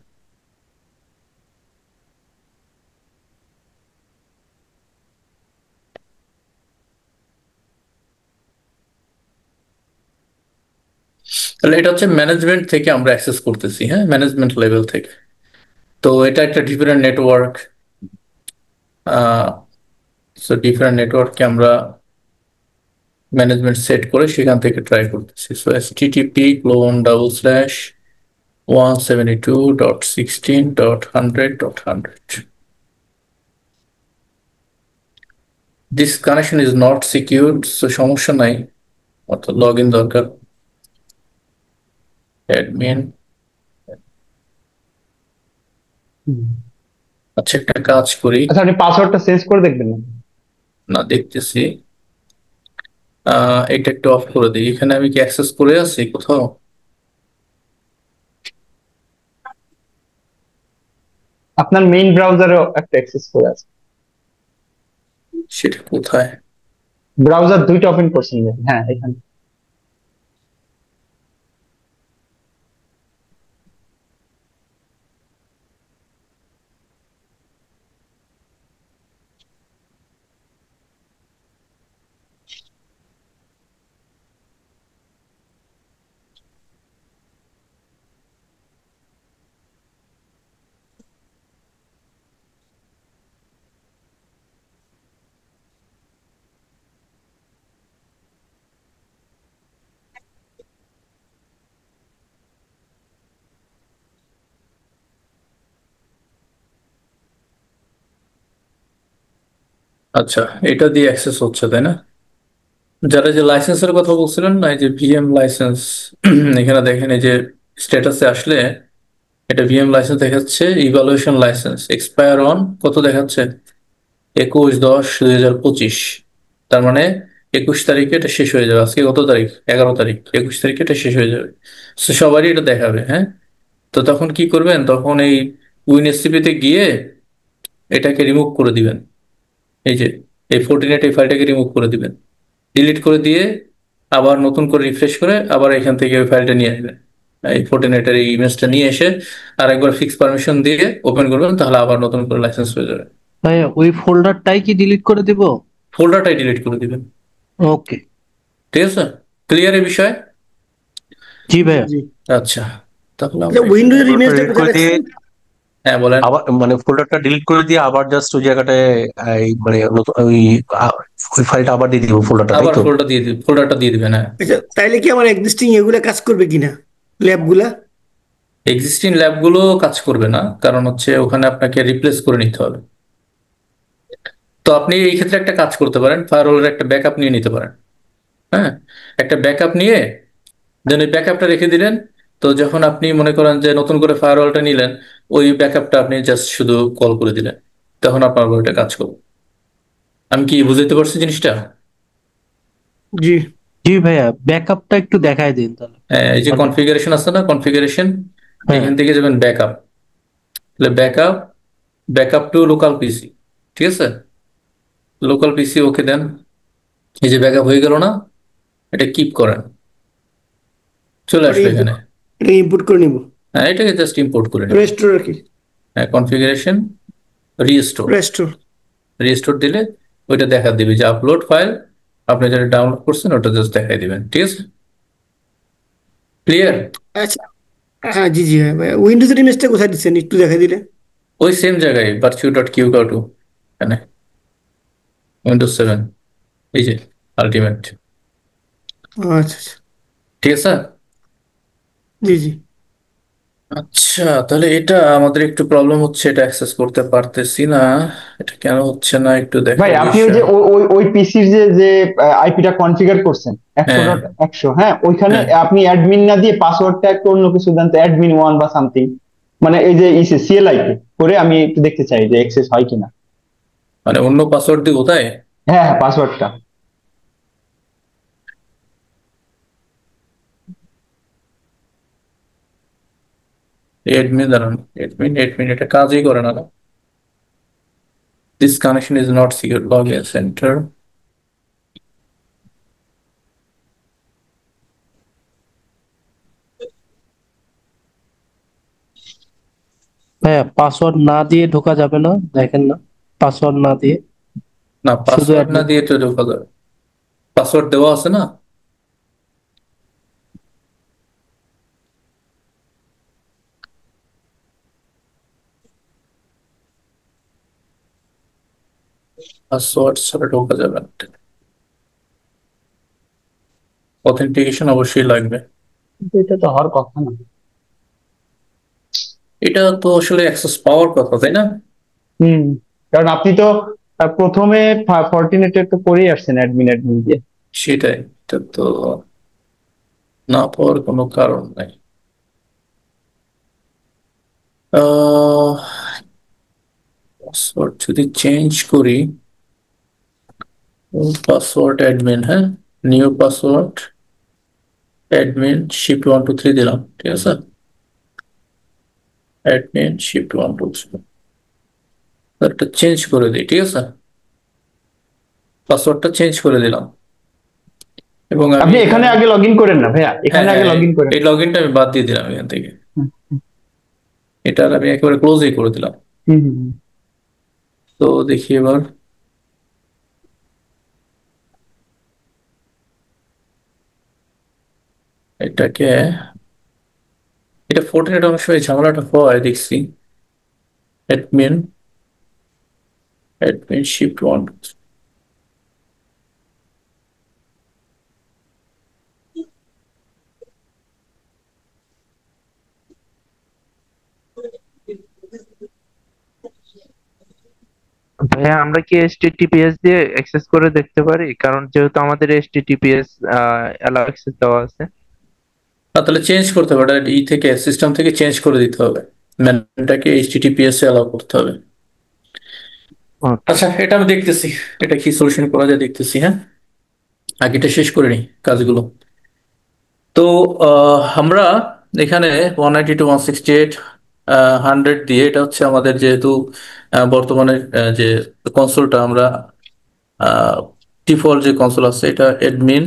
তাহলে এটা হচ্ছে ম্যানেজমেন্ট থেকে আমরা অ্যাক্সেস করতেছি, হ্যাঁ, ম্যানেজমেন্ট লেভেল থেকে। তো এটা একটা ডিফারেন্ট নেটওয়ার্ক। সো ডিফারেন্ট নেটওয়ার্ককে আমরা ম্যানেজমেন্ট সেট করে সেখান থেকে ট্রাই করতেছি। So http :/172.16.100.100 this connection is not secured. So সমস্যা নাই, অর্থাৎ লগ ইন দরকার। অ্যাডমিন, আচ্ছা একটা কাজ করি। আচ্ছা, আপনি পাসওয়ার্ডটা চেঞ্জ করে দেখবেন না? না, দেখতেছি। এটা একটু অফ করে দিই। এখানে আমি কি অ্যাক্সেস করে আছি কোথাও? আপনার মেইন ব্রাউজারেও একটা অ্যাক্সেস করে আছে। সেটা কোথায়? ব্রাউজার দুইটা ওপেন করছেন যে? হ্যাঁ, এখানে। আচ্ছা, এটা দিয়ে অ্যাক্সেস হচ্ছে তাই না? যারা যে লাইসেন্সের কথা বলছিলেন না, এই যে ভিএম লাইসেন্স, এখানে দেখেন এই যে স্ট্যাটাসে আসলে এটা ভিএম লাইসেন্স দেখাচ্ছে। ইভালুয়েশন লাইসেন্স এক্সপায়ার অন কত দেখাচ্ছে? 21/10/2025। তার মানে 21 তারিখে এটা শেষ হয়ে যাবে। আজকে কত তারিখ? 11 তারিখ। 21 তারিখে এটা শেষ হয়ে যাবে। তো সবারই এটা দেখাবে, হ্যাঁ। তো তখন কি করবেন? তখন এই উইনএসসিপি তে গিয়ে এটাকে রিমুভ করে দিবেন। এই যে এই ফোর্টিনেট এই ফাইলটাকে রিমুভ করে দিবেন, ডিলিট করে দিয়ে আবার নতুন করে রিফ্রেশ করে আবার এখান থেকে ওই ফাইলটা নিয়ে আসবেন। এই ফোর্টিনেটের এই ইমেজটা নিয়ে এসে আর একবার ফিক্স পারমিশন দিয়ে ওপেন করবেন, তাহলে আবার নতুন করে লাইসেন্স হয়ে যাবে। ভাইয়া ওই ফোল্ডারটাই কি ডিলিট করে দিব? ফোল্ডারটাই ডিলিট করে দিবেন। ওকে। ঠিক আছে, ক্লিয়ার এই বিষয়? জি ভাইয়া। জি। আচ্ছা, তাহলে আচ্ছা, আমরা উইন্ডোজের ফোল্ডারটা ইমেজটা ডিলিট কোথায় করে দিয়ে রাখছেন? হ্যাঁ বলেন। আবার মানে ফোল্ডারটা ডিলিট করে দিয়ে আবার জাস্ট ওই জায়গাটায় এই মানে নতুন ওই ফাইলটা আবার দিয়ে দিব ফোল্ডারটা, তাই আবার তো? ফোল্ডারটা দিয়ে দিবেন, হ্যাঁ। আচ্ছা, তাইলে কি আমার এক্সিস্টিং এগুলা কাজ করবে কিনা, ল্যাবগুলা? এক্সিস্টিং ল্যাবগুলো কাজ করবে না, কারণ হচ্ছে ওখানে আপনাকে রিপ্লেস করে নিতে হবে। তো আপনি এই ক্ষেত্রে একটা কাজ করতে পারেন, ফায়ারওয়ালের একটা ব্যাকআপ নিয়ে নিতে পারেন। হ্যাঁ, একটা ব্যাকআপ নিয়ে দেন ওই ব্যাকআপটা রেখে দিলেন। তো যখন আপনি মনে করেন যে নতুন করে ফায়ারওয়ালটা নিলেন, ওই ব্যাকআপটা আপনি জাস্ট শুধু কল করে দিলেন, তখন আপনার ওইটা কাজ করবে। আমি কি বুঝতে পারছি জিনিসটা? জি। জি ভাইয়া, ব্যাকআপটা একটু দেখাই দিন তাহলে। এই যে কনফিগারেশন আছে না, কনফিগারেশন, হ্যাঁ। এখান থেকে যাবেন ব্যাকআপ। তাহলে ব্যাকআপ, ব্যাকআপ টু লোকাল পিসি। ঠিক আছে, লোকাল পিসি ওকে দেন। এই যে ব্যাকআপ হয়ে গেল না, এটা কিপ করেন, চলে আসবে এখানে। এটা ইনপুট করে নিব। হ্যাঁ, এটাকে জাস্ট ইম্পোর্ট করে নেবেন। রেস্টোর আর কি? হ্যাঁ, কনফিগারেশন, রিস্টোর। রেস্টোর। রিস্টোর দিলে ওইটা দেখা দিবে যে আপলোড ফাইল আপনি যেটা ডাউনলোড করছেন ওটা জাস্ট দেখাই দিবেন। ঠিক আছে, ক্লিয়ার? আচ্ছা, হ্যাঁ জি জি, হ্যাঁ ভাইয়া, উইন্ডোজের ইমেজটা কোথায় দিচ্ছেন একটু দেখা দিলে? ওই সেম জায়গায় virtue.qk2, এখানে উইন্ডোজ 7, এই যে আলটিমেট। আচ্ছা আচ্ছা, ঠিক আছে। জি জি। আচ্ছা, তাহলে এটা আমাদের একটু প্রবলেম হচ্ছে, এটা অ্যাক্সেস করতে পারতেছি না। এটা কেন হচ্ছে না একটু ভাই দেখার আপনি ওই বিষয়। যে ওই পিসির যে যে আইপিটা কনফিগার করছেন একশো হ্যাঁ, ডট একশো, হ্যাঁ ওইখানে হ্যাঁ, আপনি অ্যাডমিন না দিয়ে পাসওয়ার্ডটা একটু অন্য কিছু দেন তো, অ্যাডমিন ওয়ান বা সামথিং, মানে এই যে সিএলআই করে আমি একটু দেখতে চাই যে অ্যাক্সেস হয় কিনা। মানে অন্য পাসওয়ার্ড দিব তাই? হ্যাঁ হ্যাঁ পাসওয়ার্ডটা। এডমিন দাঁড়ান, এডমিন এডমিন এটা কাজই করে না। This connection is not secure, log in centre. ভাইয়া পাসওয়ার্ড না দিয়ে ঢোকা যাবে না, দেখেন না, পাসওয়ার্ড না দিয়ে না, শুধু পাসওয়ার্ড না অ্যাডমিন। দিয়ে তো ঢোকা যাবে। পাসওয়ার্ড দেওয়া আছে না? পাসওয়ার্ড ছাড়া ঢোকা যাবে না। অথেন্টিকেশন অবশ্যই লাগবে। কিন্তু এটা তো হওয়ার কথা না। এটা তো আসলে অ্যাক্সেস পাওয়ার কথা, তাই না? হুম, কারণ আপনি তো প্রথমে ফর্টিনেটে তো করেই আসছেন অ্যাডমিন অ্যাডমিন দিয়ে। সেটাই, এটা তো না পাওয়ার কোনো কারণ নাই। পাসওয়ার্ড যদি চেঞ্জ করি, পাসওয়ার্ড অ্যাডমিন, হ্যাঁ, নিউ পাসওয়ার্ড অ্যাডমিন শিফট 1 2 3 দিলাম, ঠিক আছে। অ্যাডমিন শিফট 1 2 3, একটা চেঞ্জ করে দিই, ঠিক আছে। পাসওয়ার্ডটা চেঞ্জ করে দিলাম এবং আমি আপনি এখানে এখানে, আগে লগ ইন করেন না ভাইয়া, হ্যাঁ এখানে হ্যাঁ আগে লগ ইন করেন। এই লগ ইনটা আমি বাদ দিয়ে দিলাম এখান থেকে। হুম এটা আমি একেবারে ক্লোজই করে দিলাম। হুম হুম। তো দেখি এবার, এটাকে, এটা ফোর্টিনেট অনেক সময় ঝামেলাটা হয় দেখছি। Admin admin shift 1 2 3। ভাইয়া আমরা কি এইচটিটিপিএস দিয়ে অ্যাক্সেস করে দেখতে পারি? কারণ যেহেতু আমাদের এইচটিটিপিএস অ্যালাউ অ্যাক্সেস দেওয়া আছে। না, তাহলে চেঞ্জ করতে হবে, এটা ই থেকে সিস্টেম থেকে চেঞ্জ করে দিতে হবে, ম্যানটাকে এইচটিটিপিএস এ অ্যালাউ করতে হবে। ওকে। আচ্ছা, এটা আমি দেখতেছি, এটা কি সলিউশন করা যায় দেখতেছি, হ্যাঁ। আগে এটা শেষ করে নিই কাজগুলো। তো আমরা এখানে 192.168 100 দিয়ে, এটা হচ্ছে আমাদের যেহেতু বর্তমানে যে কনসোলটা আমরা, ডিফল্ট যে কনসোল আছে, এটা অ্যাডমিন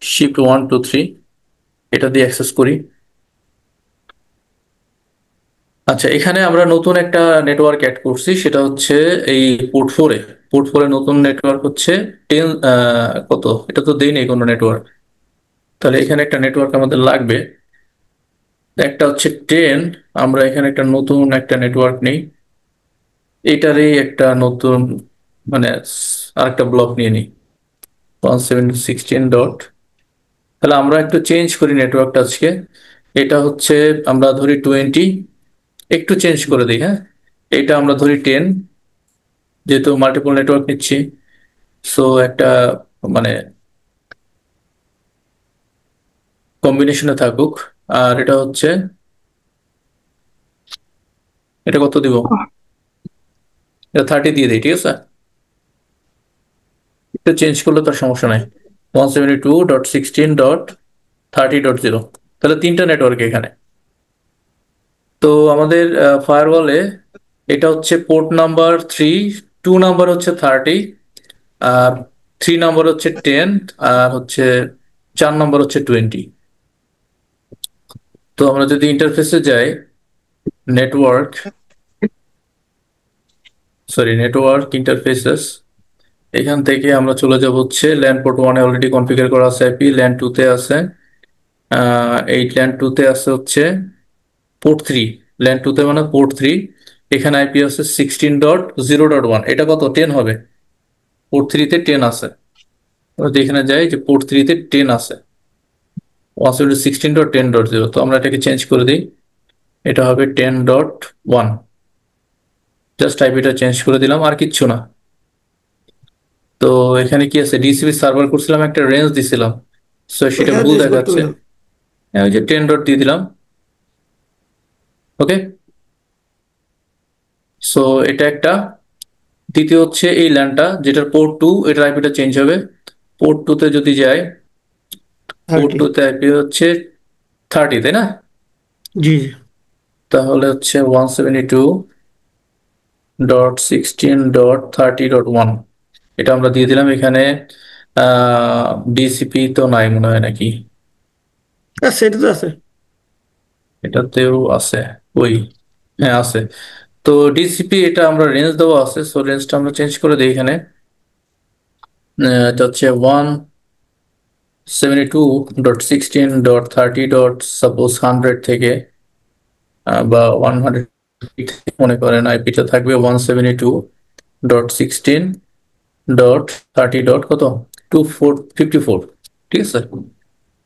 শিফট 1 2 3 এটা দিয়ে অ্যাক্সেস করি। আচ্ছা, এখানে আমরা নতুন একটা নেটওয়ার্ক অ্যাড করছি, সেটা হচ্ছে এই পোর্ট 4-এ। পোর্ট 4-এ নতুন নেটওয়ার্ক হচ্ছে 10, কত, এটা তো দেই নেই কোনো নেটওয়ার্ক। তাহলে এখানে একটা নেটওয়ার্ক আমাদের লাগবে, একটা হচ্ছে 10। আমরা এখানে একটা নতুন একটা নেটওয়ার্ক নেই, এটারই একটা নতুন, মানে আরেকটা ব্লক নিয়ে নিই, 170.16 তাহলে আমরা একটু চেঞ্জ করি নেটওয়ার্কটা আজকে। এটা হচ্ছে, আমরা ধরি 20, একটু চেঞ্জ করে দিই, হ্যাঁ। এটা আমরা ধরি 10, যেহেতু মাল্টিপল নেটওয়ার্ক নিচ্ছি, সো একটা, মানে কম্বিনেশনে থাকুক। আর এটা হচ্ছে, এটা কত দিব, এটা 30 দিয়ে দিই, ঠিক আছে। একটু চেঞ্জ করলে তার সমস্যা নাই, 172.16.30.0, তাহলে তিনটা নেটওয়ার্ক এখানে। তো আমাদের ফায়ারওয়ালে এটা হচ্ছে পোর্ট নাম্বার 3, 2 নাম্বার হচ্ছে 30, আর 3 নাম্বার হচ্ছে 10, আর হচ্ছে 4 নাম্বার হচ্ছে 20। তো আমরা যদি ইন্টারফেসে যাই, নেটওয়ার্ক, সরি, নেটওয়ার্ক ইন্টারফেসেস, এখান থেকে আমরা চলে যাব হচ্ছে ল্যান পোর্ট 1-এ অলরেডি কনফিগার করা আছে আইপি, ল্যান 2-তে আছে, এই ল্যান 2-তে আছে হচ্ছে পোর্ট 3, ল্যান 2-তে মানে পোর্ট 3, এখানে আইপি আছে 16.0.1, এটা কত, 10 হবে, পোর্ট 3-তে 10 আছে। আমরা যদি এখানে যাই যে পোর্ট 3-তে 10 আছে, 116.10.0, তো আমরা এটাকে চেঞ্জ করে দিই, এটা হবে 10.1। জাস্ট আইপিটা চেঞ্জ করে দিলাম, আর কিচ্ছু না। তো এখানে কি আছে, ডিসিপি সার্ভার করছিলাম, একটা রেঞ্জ দিছিলাম, সো সেটা ওইখানে ভুল চেঞ্জ করতে দেখাচ্ছে। হবে না। ওই যে 10 ডট দিয়ে দিলাম, ওকে। সো এটা একটা। দ্বিতীয় হচ্ছে এই ল্যানটা, যেটার পোর্ট 2, এটার আইপিটা চেঞ্জ হবে। পোর্ট 2 তে যদি যাই, পোর্ট 30। 2 তে আইপি হচ্ছে 30, তাই না? জি জি। তাহলে হচ্ছে 172.16.30.1। এটা আমরা দিয়ে দিলাম এখানে। ডিসিপি তো নাই মনে হয় নাকি? সেটা তো আছে। এটাতেও আছে। ওই, হ্যাঁ আছে। তো ডিসিপি এটা আমরা রেঞ্জ দেওয়া আছে, সো রেঞ্জটা আমরা চেঞ্জ করে দিই এখানে। এটা হচ্ছে 172.16.30. সাপোজ 100 থেকে বা 100 মনে করেন, আইপিটা থাকবে 172.16.30. কত, 2454। ঠিক আছে,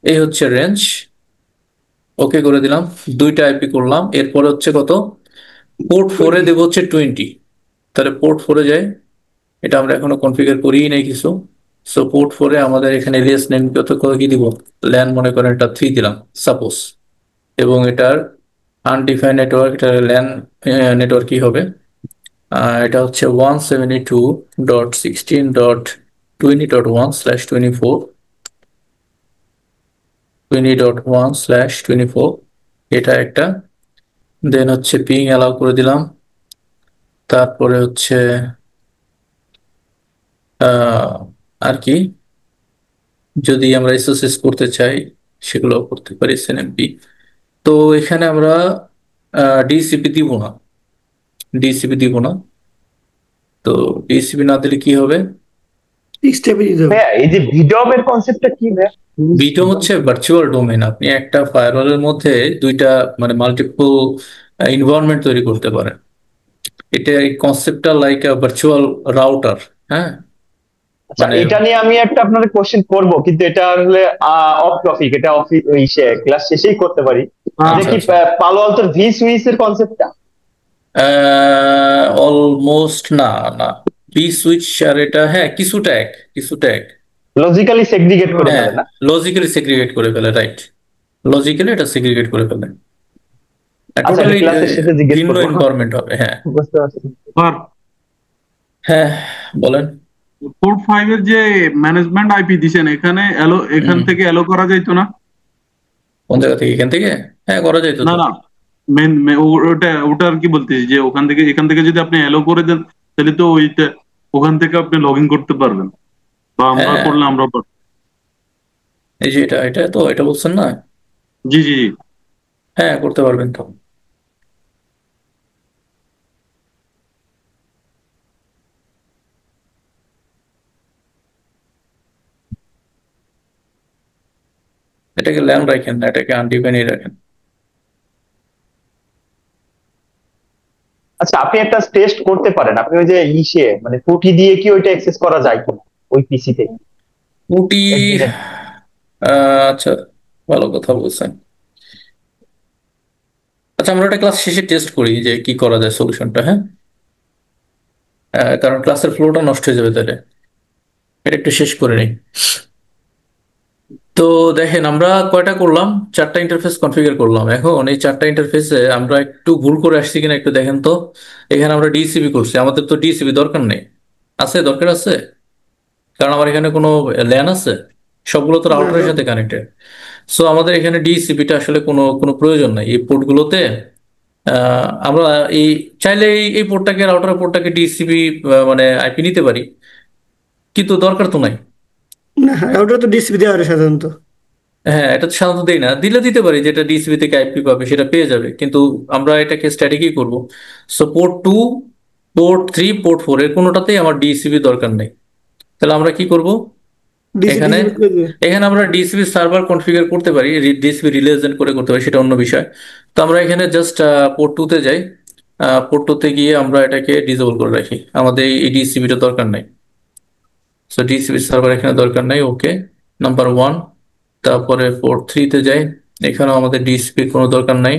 এই হচ্ছে রেঞ্জ। ওকে করে দিলাম, দুইটা আইপি করলাম। এরপরে হচ্ছে কত, পোর্ট 4-এ 20। দেবো হচ্ছে 20। তাহলে পোর্ট 4-এ যাই, এটা আমরা এখনো কনফিগার করিই নাই কিছু। সো পোর্ট 4-এ আমাদের এখানে এলিয়াস নেম কত কত কি দিব, ল্যান মনে করেন এটা 3 দিলাম সাপোজ। এবং এটার আনডিফাইন্ড নেটওয়ার্ক, এটা ল্যান নেটওয়ার্ক কি হবে, এটা হচ্ছে 172.16.20.1/24, 20.1/24। এটা একটা। দেন হচ্ছে পিং অ্যালাউ করে দিলাম। তারপরে হচ্ছে আর কি, যদি আমরা এসএসএস করতে চাই সেগুলো করতে পারি, এসএনএমপি। তো এখানে আমরা ডিসিপি দিব না, ডিসিপি দিব না। তো ডিসিপি না দিলে কি হবে, স্টেপে দিতে হবে। ভাইয়া এই যে ভিডব এর কনসেপ্টটা কি ভাইয়া? বিটম হচ্ছে ভার্চুয়াল ডোমেন। আপনি একটা ফায়ারওয়ালের মধ্যে দুইটা মানে মাল্টিপল এনভায়রনমেন্ট তৈরি করতে পারেন। এটা এই কনসেপ্টটা লাইক ভার্চুয়াল রাউটার। হ্যাঁ, আচ্ছা, মানে এটা নিয়ে আমি একটা আপনার কোশ্চেন করব, কিন্তু এটা আসলে অফ টপিক, এটা অফ ক্লাস শেষেই করতে পারি। এটা আচ্ছা কি আচ্ছা, পালো আলতোর ভি সুইচ এর কনসেপ্টটা? অলমোস্ট না, না। বি সুইচ আর এটা, হ্যাঁ কিছুটা এক, কিছুটা এক। লজিক্যালি সেগ্রিগেট করে হ্যাঁ, ফেলে না? লজিক্যালি সেগ্রিগেট করে ফেলে, রাইট। লজিক্যালি এটা সেগ্রিগেট করে ফেলে, আচ্ছা, এটা টোটালি ক্লাসের শেষে জিজ্ঞেস ভিন্ন করবো। এনভায়রনমেন্ট হবে। হ্যাঁ বুঝতে পারছি। স্যার, হ্যাঁ, বলেন। পোর্ট 5 এর যে ম্যানেজমেন্ট আইপি দিছেন, এখানে এখান হুম, থেকে এলো করা যাইতো না? কোন জায়গা থেকে, এখান থেকে? হ্যাঁ, করা যাইতো না তো। না, ওটা আর কি বলতেছি, যে ওখান থেকে এখান থেকে যদি আপনি এলো করে দেন, তাহলে তো ওইটা ওখান থেকে আপনি লগ ইন করতে পারবেন, বা আমরা হ্যাঁ, করলে আমরা পারবো। এই যে এটা, এটা তো এটা বলছেন না? জি জি জি। হ্যাঁ, করতে পারবেন তো। এটাকে ল্যান রাখেন না, এটাকে আনডিফাইন্ড রাখেন। আচ্ছা, আপনি একটা টেস্ট করতে পারেন, আপনি ওই যে মানে পুটি দিয়ে কি ওইটা অ্যাক্সেস করা যায় কিনা ওই পিসিতে পুটি, একদিনের? আচ্ছা, ভালো কথা বলছেন। আচ্ছা, আমরা একটা ক্লাস শেষে টেস্ট করি যে কি করা যায় সলিউশনটা, হ্যাঁ। কারণ ক্লাসের ফ্লোটা নষ্ট হয়ে যাবে তাহলে। এটা একটু শেষ করে নিই। তো দেখেন, আমরা কয়টা করলাম, 4টা ইন্টারফেস কনফিগার করলাম। এখন এই 4টা ইন্টারফেসে আমরা একটু ভুল করে আসছি কিনা একটু দেখেন তো। এখানে আমরা ডিসিবি করছি, আমাদের তো ডিসিবি দরকার নেই। আছে, দরকার আছে? কারণ আমার এখানে কোনো ল্যান আছে, সবগুলো তো না রাউটারের সাথে কানেক্টেড। সো আমাদের এখানে ডিসিবিটা আসলে কোনো কোনো প্রয়োজন নাই এই পোর্টগুলোতে। আমরা এই চাইলে এই পোর্টটাকে, রাউটারের পোর্টটাকে ডিসিবি মানে আইপি নিতে পারি, কিন্তু দরকার তো নাই। না, ওটা তো ডিসপ্লে দেওয়া হয় সাধারণত। হ্যাঁ, এটা তো সাধারণত দেই না, দিলে দিতে পারি, যেটা ডিসিবি থেকে আইপি পাবে সেটা পেয়ে যাবে, কিন্তু আমরা এটাকে স্ট্যাটিকই করব। সো পোর্ট 2, পোর্ট 3, পোর্ট 4 এর কোনোটাতেই আমার ডিসিবি দরকার নেই। তাহলে আমরা কি করব, এখানে ডিসপ্লে করে দেবে। এখানে আমরা ডিসিবি সার্ভার কনফিগার করতে পারি, ডিসিবি রিলেজেন্ট করে করতে পারি, সেটা অন্য বিষয়। তো আমরা এখানে জাস্ট পোর্ট 2 তে যাই। পোর্ট 2 তে গিয়ে আমরা এটাকে ডিসেবল করে রাখি, আমাদের এই ডিসিবিটা দরকার নাই। সো ডিসিবি সার্ভার এখানে দরকার নাই, ওকে, নাম্বার 1। তারপরে পোর্ট 3 তে যাই, এখানেও আমাদের ডিসিপির কোনো দরকার নাই।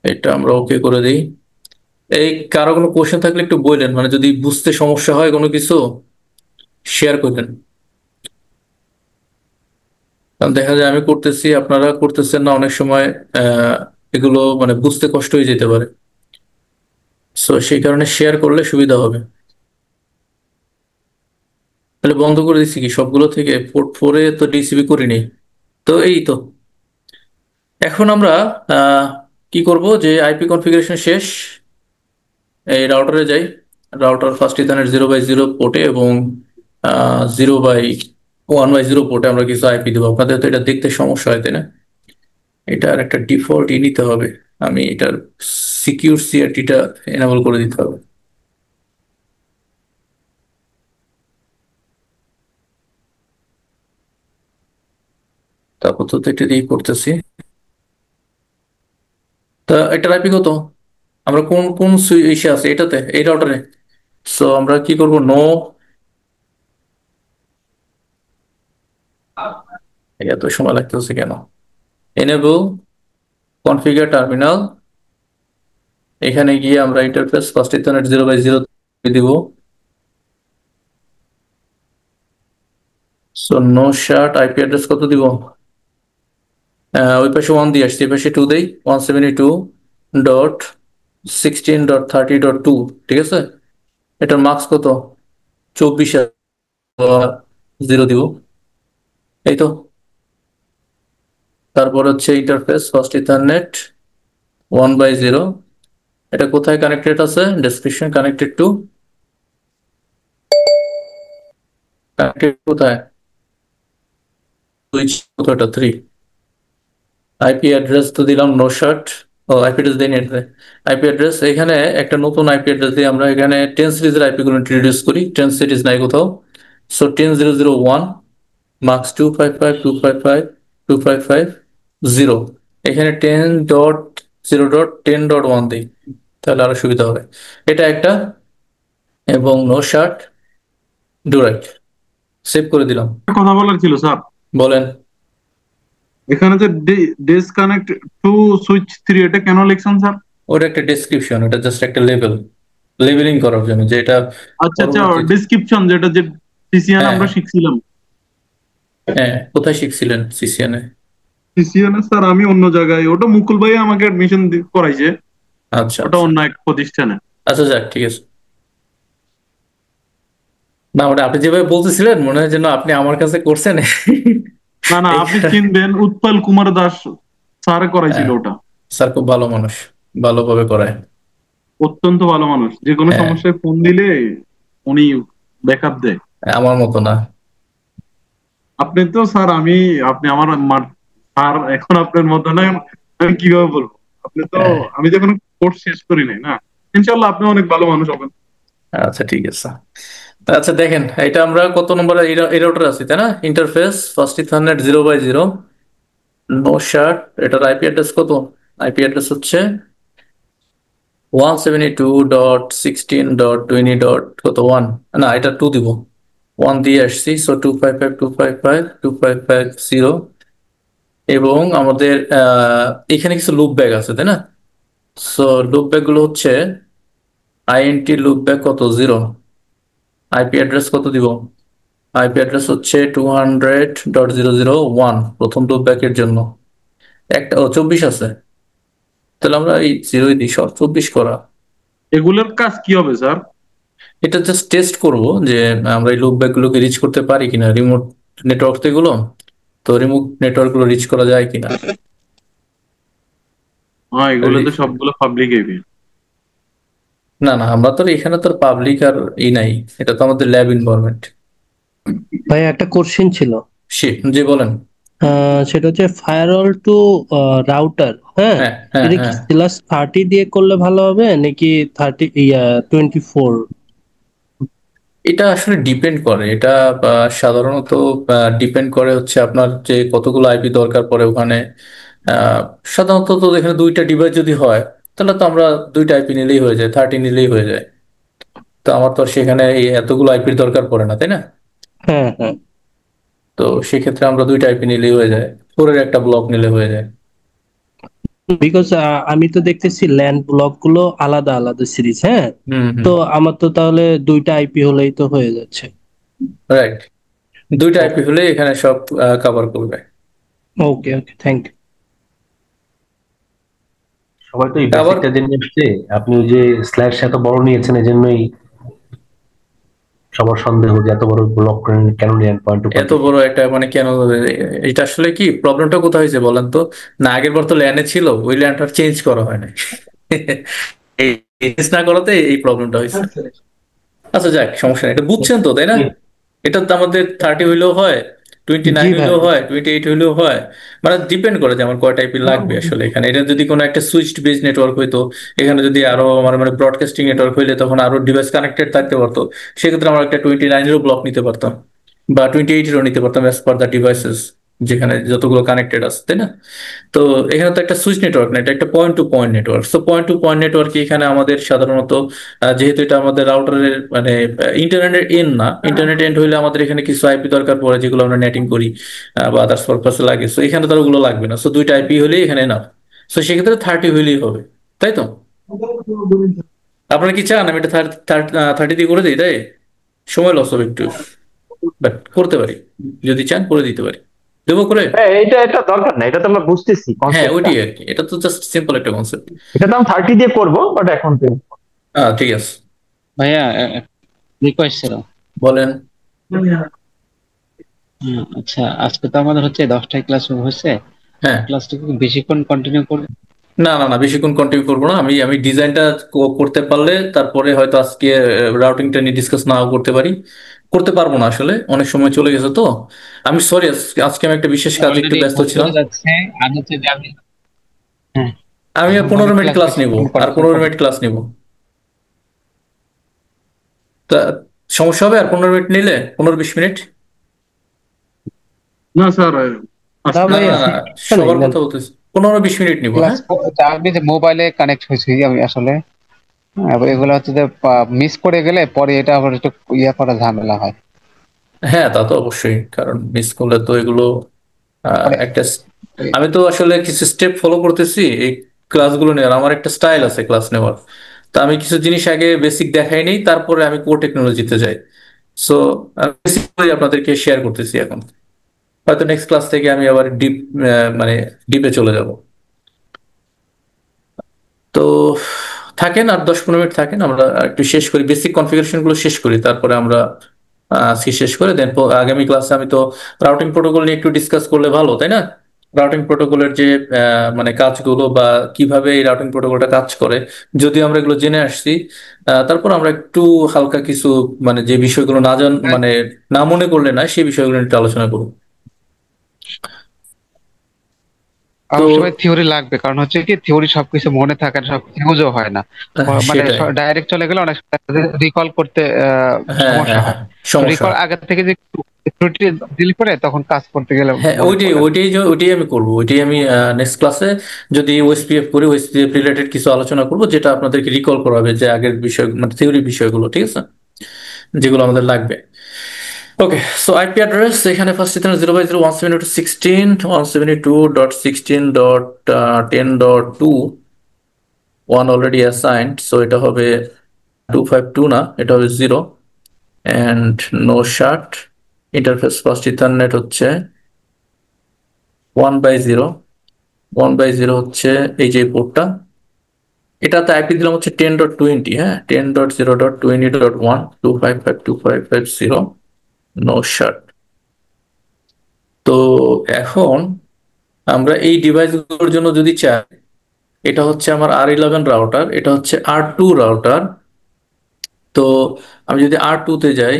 এটা আমরা ওকে করে দিই। এই কারো কোনো কোশ্চেন থাকলে একটু বললেন, মানে যদি বুঝতে সমস্যা হয় কোনো কিছু শেয়ার করবেন। কারণ দেখা যায় আমি করতেছি আপনারা করতেছেন না, অনেক সময় এগুলো মানে বুঝতে কষ্ট হয়ে যেতে পারে। সো সেই কারণে শেয়ার করলে সুবিধা হবে। তাহলে বন্ধ করে দিচ্ছি কি সবগুলো থেকে, পোর্ট 4-এ তো ডিসিবি করিনি। তো এই তো এখন আমরা আহ, কি করব, যে আইপি কনফিগারেশন শেষ, এই রাউটারে যাই। রাউটার ফার্স্ট ইথারনেট 0/0 পোর্টে এবং 0/1/0 পোর্টে আমরা কিছু আইপি দেবো। আপনাদের তো এটা দেখতে সমস্যা হয়, তাই না? এটার একটা ডিফল্ট নিতে হবে। আমি এটার সিকিউর সিআরটিটা এনাবল করে দিতে হবে। তারপর তো এটা দিয়ে করতেছি। তা এটার আইপি কত, আমরা কোন কোন ইসে আছে এটাতে, এই রাউটারে। সো আমরা কি করব, নো, এত সময় লাগতেছে কেন, এনেবল কনফিগার টার্মিনাল। এখানে গিয়ে আমরা ইন্টারফেস ফার্স্ট ইথারনেট 0/0 দিব। So no shut IP address কত দিব, ওই পাশে 1 দিয়ে আসছে, এই পাশে 2 দেই, 172.16.30.2, ঠিক আছে। এটার মার্কস কত, 24,000 দিব, এই তো। তারপর হচ্ছে ইন্টারফেস ফার্স্ট ইথারনেট 1/0, এটা কোথায় কানেক্টেড আছে, ডেসক্রিপশন, কানেক্টেড টু, কানেক্টেড কোথায়, সুইচ কতটা 3। আইপি অ্যাড্রেস তো দিলাম নো শার্ট, ও আইপি অ্যাড্রেস দিই, আইপি অ্যাড্রেস এখানে একটা নতুন আইপি অ্যাড্রেস দিয়ে আমরা এখানে 10 সিরিজের আইপি গুলো ইন্ট্রোডিউস করি। 10 সিরিজ নাই কোথাও। সো 10.0.0.1 মার্কস 255.255.255.0, এখানে 10.0.10.1 দিই, তাহলে আরো সুবিধা হবে। এটা একটা, এবং no shut do write, save করে দিলাম। কথা বলার ছিল স্যার, বলেন। এখানে যে ডিসকানেক্ট টু সুইচ 3 এটা কেন লিখছেন স্যার? ওটা একটা ডেসক্রিপশন, এটা জাস্ট একটা লেভেল, লেবেলিং করার জন্য, যে এটা আচ্ছা আচ্ছা, পরবর্তী। ডেসক্রিপশন যেটা যে সিসিএন হ্যাঁ আমরা শিখছিলাম। হ্যাঁ, কোথায় শিখছিলেন সিসিএন এ? সিসিএন স্যার আমি অন্য জায়গায়, ওটা মুকুল ভাই আমাকে অ্যাডমিশন করাইছে, আচ্ছা ওটা আচ্ছা অন্য এক প্রতিষ্ঠানে। আচ্ছা, যাক ঠিক আছে। না ওটা আপনি যেভাবে বলতেছিলেন মনে হয় যেন আপনি আমার কাছে করছেন। না না, এই আপনি চিনবেন, উৎপল কুমার দাস স্যার করাইছিল হ্যাঁ, ওটা। স্যার খুব ভালো মানুষ, ভালোভাবে করায়। অত্যন্ত ভালো মানুষ, যে কোনো হ্যাঁ, সমস্যায় ফোন দিলে উনি ব্যাকআপ দেয়। আমার মতো না। আপনি তো স্যার, আপনি আমার স্যার, এখন আপনার মতো না, আমি কিভাবে বলবো, আপনি তো, হ্যাঁ, আমি যখন কোর্স শেষ করি নাই না, ইনশাল্লাহ আপনি অনেক ভালো মানুষ হবেন। আচ্ছা ঠিক আছে। আচ্ছা দেখেন, এটা আমরা কত নম্বর এই রাউটার আছি, তাই না? Interface first ethernet 0/0 no shut, এটার আইপি অ্যাড্রেস কত, আইপি অ্যাড্রেস হচ্ছে 172.16.20. কত 1, না এটা 2 দিব, 1 দিয়ে আসছি। সো 255.255.255.0, এবং আমাদের এখানে কিছু লুপ ব্যাগ আছে, তাই না? সো লুপ ব্যাগ গুলো হচ্ছে আইএনটি লুপ ব্যাগ কত 0, আইপি অ্যাড্রেস কত দিব, আইপি অ্যাড্রেস হচ্ছে 200.001 প্রথম লুপ ব্যাগের জন্য। একটা 24 আছে, তাহলে আমরা এই 0 দিই, সব 24 করা। এগুলোর কাজ কি হবে স্যার? এটা জাস্ট টেস্ট করব যে আমরা এই লুপ ব্যাগ গুলোকে রিচ করতে পারি কিনা, রিমোট নেটওয়ার্ক তো এগুলো, তো রিমোট নেটওয়ার্ক গুলো রিচ করা যায় কিনা। হ্যাঁ, এগুলো তো সবগুলো পাবলিক এভি। না না, আমরা তো এখানে তো পাবলিক আর ই নাই, এটা তো আমাদের ল্যাব এনভায়রনমেন্ট। ভাই একটা কোশ্চেন ছিল। জি বলেন। সেটা হচ্ছে ফায়ারওয়াল টু রাউটার, হ্যাঁ, হ্যাঁ হ্যাঁ এটা কি হ্যাঁ, +30 দিয়ে করলে ভালো হবে নাকি 24? এটা আসলে ডিপেন্ড করে, এটা সাধারণত ডিপেন্ড করে হচ্ছে আপনার যে কতগুলো আইপি দরকার পড়ে ওখানে। আহ, সাধারণত তো এখানে 2টা ডিভাইস যদি হয়, তাহলে তো আমরা 2টা আইপি নিলেই হয়ে যায়, 30 নিলেই হয়ে যায়। তো আমার তো আর সেখানে এই এতগুলো আইপির দরকার পড়ে না, তাই না? হ্যাঁ হ্যাঁ। তো সেক্ষেত্রে আমরা 2টা আইপি নিলেই হয়ে যায়, ফোরের একটা ব্লক নিলে হয়ে যায়। বিকজ আমি তো দেখতেছি ল্যান্ড ব্লক গুলো আলাদা আলাদা সিরিজ, হ্যাঁ। হুম তো হুম, আমার তো তাহলে দুইটা আইপি হলেই তো হয়ে যাচ্ছে। রাইট। দুইটা আইপি হলে এখানে সব কভার করবে। ওকে ওকে, থ্যাংক ইউ। সবাই তো এই কভার, বেসিকটা জেনে আসছে, আপনি ওই যে স্ল্যাশ এত বড় নিয়েছেন এজন্যই সবার সন্দেহ যে এত বড় ব্লক কেন নিলেন পয়েন্ট টু এত পয়েন্ট। বড় একটা মানে কেন, এটা আসলে কি প্রবলেমটা কোথায় হয়েছে বলেন তো? না, আগের বার তো ল্যান্ডে ছিল, ওই ল্যান্ডটা চেঞ্জ করা হয় না। এই চেঞ্জ না করাতে এই প্রবলেমটা হয়েছে। আচ্ছা যাক, সমস্যা নেই, এটা বুঝছেন তো, তাই না? এটা তো আমাদের 30 হইলেও হয়, 29 জি ভাই। হইলেও হয়, 28 হইলেও হয়। মানে ডিপেন্ড করে যে আমার কয় টাইপের লাগবে আসলে এখানে। এটা যদি কোনো একটা সুইচড বেস নেটওয়ার্ক হইতো, এখানে যদি আরো আমার মানে ব্রডকাস্টিং নেটওয়ার্ক হইলে তখন আরো ডিভাইস কানেক্টেড থাকতে পারতো, সেক্ষেত্রে আমরা একটা 29-এরও ব্লক নিতে পারতাম, বা 28-এরও নিতে পারতাম, অ্যাজ পার দ্য ডিভাইসেস যেখানে যতগুলো কানেক্টেড আছে, তাই না? তো এখানে তো একটা সুইচ নেটওয়ার্ক না, এটা একটা point to point network. So point to point নেটওয়ার্কে এখানে আমাদের সাধারণত যেহেতু এটা আমাদের রাউটারের মানে ইন্টারনেটের এন্ড না, ইন্টারনেট এন্ড হইলে আমাদের এখানে কিছু আইপি দরকার পড়ে যেগুলো আমরা নেটিং করি বা আদার্স পারপাসে লাগে। সো এখানে তো আর ওগুলো লাগবে না, সো দুইটা আইপি হলেই এখানে না। সো সেক্ষেত্রে 30 হইলেই হবে, তাই তো? আপনারা কি চান আমি এটা 30 দিয়ে করে দিই? তাই সময় লস হবে একটু, বাট করতে পারি, যদি চান করে দিতে পারি। দেবো করে? হ্যাঁ, এটা দরকার না, এটা তো আমরা বুঝতেছি হ্যাঁ কনসেপ্টটা। ওইটাই আর কি, এটা তো জাস্ট সিম্পল একটা কনসেপ্ট। এটা তো আমি 30 দিয়ে করবো, বাট এখন তো ঠিক আছে, ভাইয়া রিকোয়েস্ট ছিল। বলেন। আচ্ছা, আজকে তো আমাদের হচ্ছে 10টায় ক্লাস শুরু হচ্ছে, হ্যাঁ, ক্লাসটা কি বেশিক্ষণ কন্টিনিউ করবে? না না না, বেশিক্ষণ কন্টিনিউ করবো না। আমি ডিজাইনটা করতে পারলে তারপরে হয়তো আজকে রাউটিংটা নিয়ে ডিসকাস নাও করতে পারি, করতে পারবো না আসলে, অনেক সময় চলে গেছে তো। আমি সরি, আজকে আমি একটা বিশেষ কাজে একটু অলরেডি ব্যস্ত ছিলাম। চলে যাচ্ছে। আর হচ্ছে যে আমি, হ্যাঁ, আমি আর এখন 15 অনেক মিনিট ক্লাস ক্লাস নিব, বেশিক্ষণ আর কন্টিনিউ 15 করবে। মিনিট ক্লাস নিব। তা সমস্যা হবে আর 15 মিনিট নিলে? 15-20 মিনিট? না স্যার, না আজকে না না ভাইয়া, না, সমস্যা নেই, সবার নেন। কথা বলতেছি, 15-20 মিনিট নিব, ক্লাস হ্যাঁ। আমি যে মোবাইলে কানেক্ট হয়েছি আমি আসলে, এবার এগুলো হচ্ছে যে মিস করে গেলে পরে এটা আবার একটু ইয়ে করা ঝামেলা হয়। হ্যাঁ তা তো অবশ্যই, কারণ মিস করলে তো এগুলো পরে একটা আমি তো আসলে কিছু স্টেপ ফলো করতেছি এই ক্লাসগুলো নেওয়ার, আমার একটা স্টাইল আছে ক্লাস নেওয়ার। তা আমি কিছু জিনিস আগে বেসিক দেখাই নেই, তারপরে আমি কোর টেকনোলজিতে যাই। সো বেসিক্যালি আপনাদেরকে শেয়ার করতেছি এখন, হয়তো নেক্সট ক্লাস থেকে আমি আবার ডিপ মানে ডিপে চলে যাব। তো থাকেন, আর 10-15 মিনিট থাকেন, আমরা একটু শেষ করি, বেসিক কনফিগারেশন গুলো শেষ করি, তারপরে আমরা আজকে শেষ করে দেন। আগামী ক্লাসে আমি তো রাউটিং প্রোটোকল নিয়ে একটু ডিসকাস করলে ভালো, তাই না? রাউটিং প্রোটোকলের যে মানে কাজগুলো বা কিভাবে এই রাউটিং প্রোটোকলটা কাজ করে, যদি আমরা এগুলো জেনে আসছি, তারপর আমরা একটু হালকা কিছু মানে যে বিষয়গুলো না মানে না মনে করলে না, সেই বিষয়গুলো নিয়ে একটু আলোচনা করব। তো অবশ্যই থিওরি লাগবে, কারণ হচ্ছে কি থিওরি সবকিছু মনে থাকে না, সব ইউজও হয় না। মানে সেটাই। ডাইরেক্ট চলে গেলে অনেক রিকল করতে হ্যাঁ সমস্যা হ্যাঁ হয়। হ্যাঁ, তো সমস্যা রিকল হয়। আগে থেকে যে ত্রুটি ডিল করে তখন কাজ করতে গেলে হ্যাঁ মনে ওইটাই পড়ে না। ওইটাই ওইটাই আমি করবো, ওইটাই আমি নেক্সট ক্লাসে যদি ওএসপিএফ করি, ওএসপিএফ রিলেটেড কিছু আলোচনা করবো, যেটা আপনাদেরকে রিকল করাবে যে আগের বিষয় মানে থিওরি বিষয়গুলো, ঠিক আছে, যেগুলো আমাদের লাগবে। ওকে, সো আইপি অ্যাড্রেস এখানে first ether 0/0 172.16.16.10.2 one already assigned, so এটা হবে 252, না এটা হবে 0। And no shut interface first ethernet হচ্ছে 1/0, 1/0 হচ্ছে এই যে পোর্টটা, এটাতে আইপি দিলাম হচ্ছে 10.20, হ্যাঁ 10.0.20.1 255.255.0 নো শার্ট। তো এখন আমরা এই ডিভাইসগুলোর জন্য যদি চাই, এটা হচ্ছে আমার R11 রাউটার, এটা হচ্ছে R2 রাউটার। তো আমি যদি R2 তে যাই,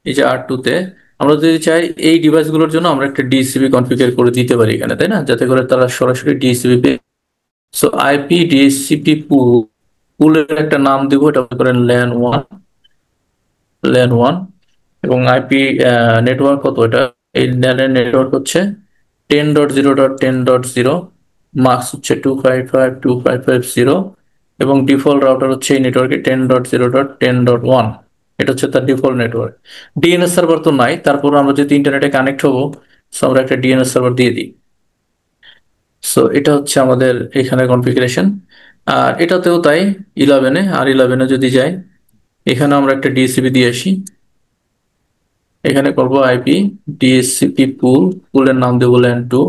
এই যে R2 তে আমরা যদি চাই এই ডিভাইসগুলোর জন্য আমরা একটা ডিসিপি কনফিগার করে দিতে পারি এখানে, তাই না, যাতে করে তারা সরাসরি ডিসিপি। সো আইপি ডিসিপি পুলের একটা নাম দিব, এটা করেন ল্যান ওয়ান। এবং আইপি নেটওয়ার্ক কত, এটা এই ল্যানের নেটওয়ার্ক হচ্ছে 10.0.10.0, মার্কস হচ্ছে 255.255.0, এবং ডিফল্ট রাউটার হচ্ছে এই নেটওয়ার্কে 10.0.10.1। এটা হচ্ছে তার ডিফল্ট নেটওয়ার্ক। ডিএনএস সার্ভার তো নাই, তারপর আমরা যদি ইন্টারনেটে কানেক্ট হবো, সো আমরা একটা ডিএনএস সার্ভার দিয়ে দিই। সো এটা হচ্ছে আমাদের এখানে কনফিগারেশন। আর এটাতেও তাই, 11-এ আর 11-এ যদি যাই, এখানে আমরা একটা ডিএসসিপি দিয়ে আসি। এখানে করবো আইপি ডিএসসিপি পুলের নাম দেবো ল্যান 2,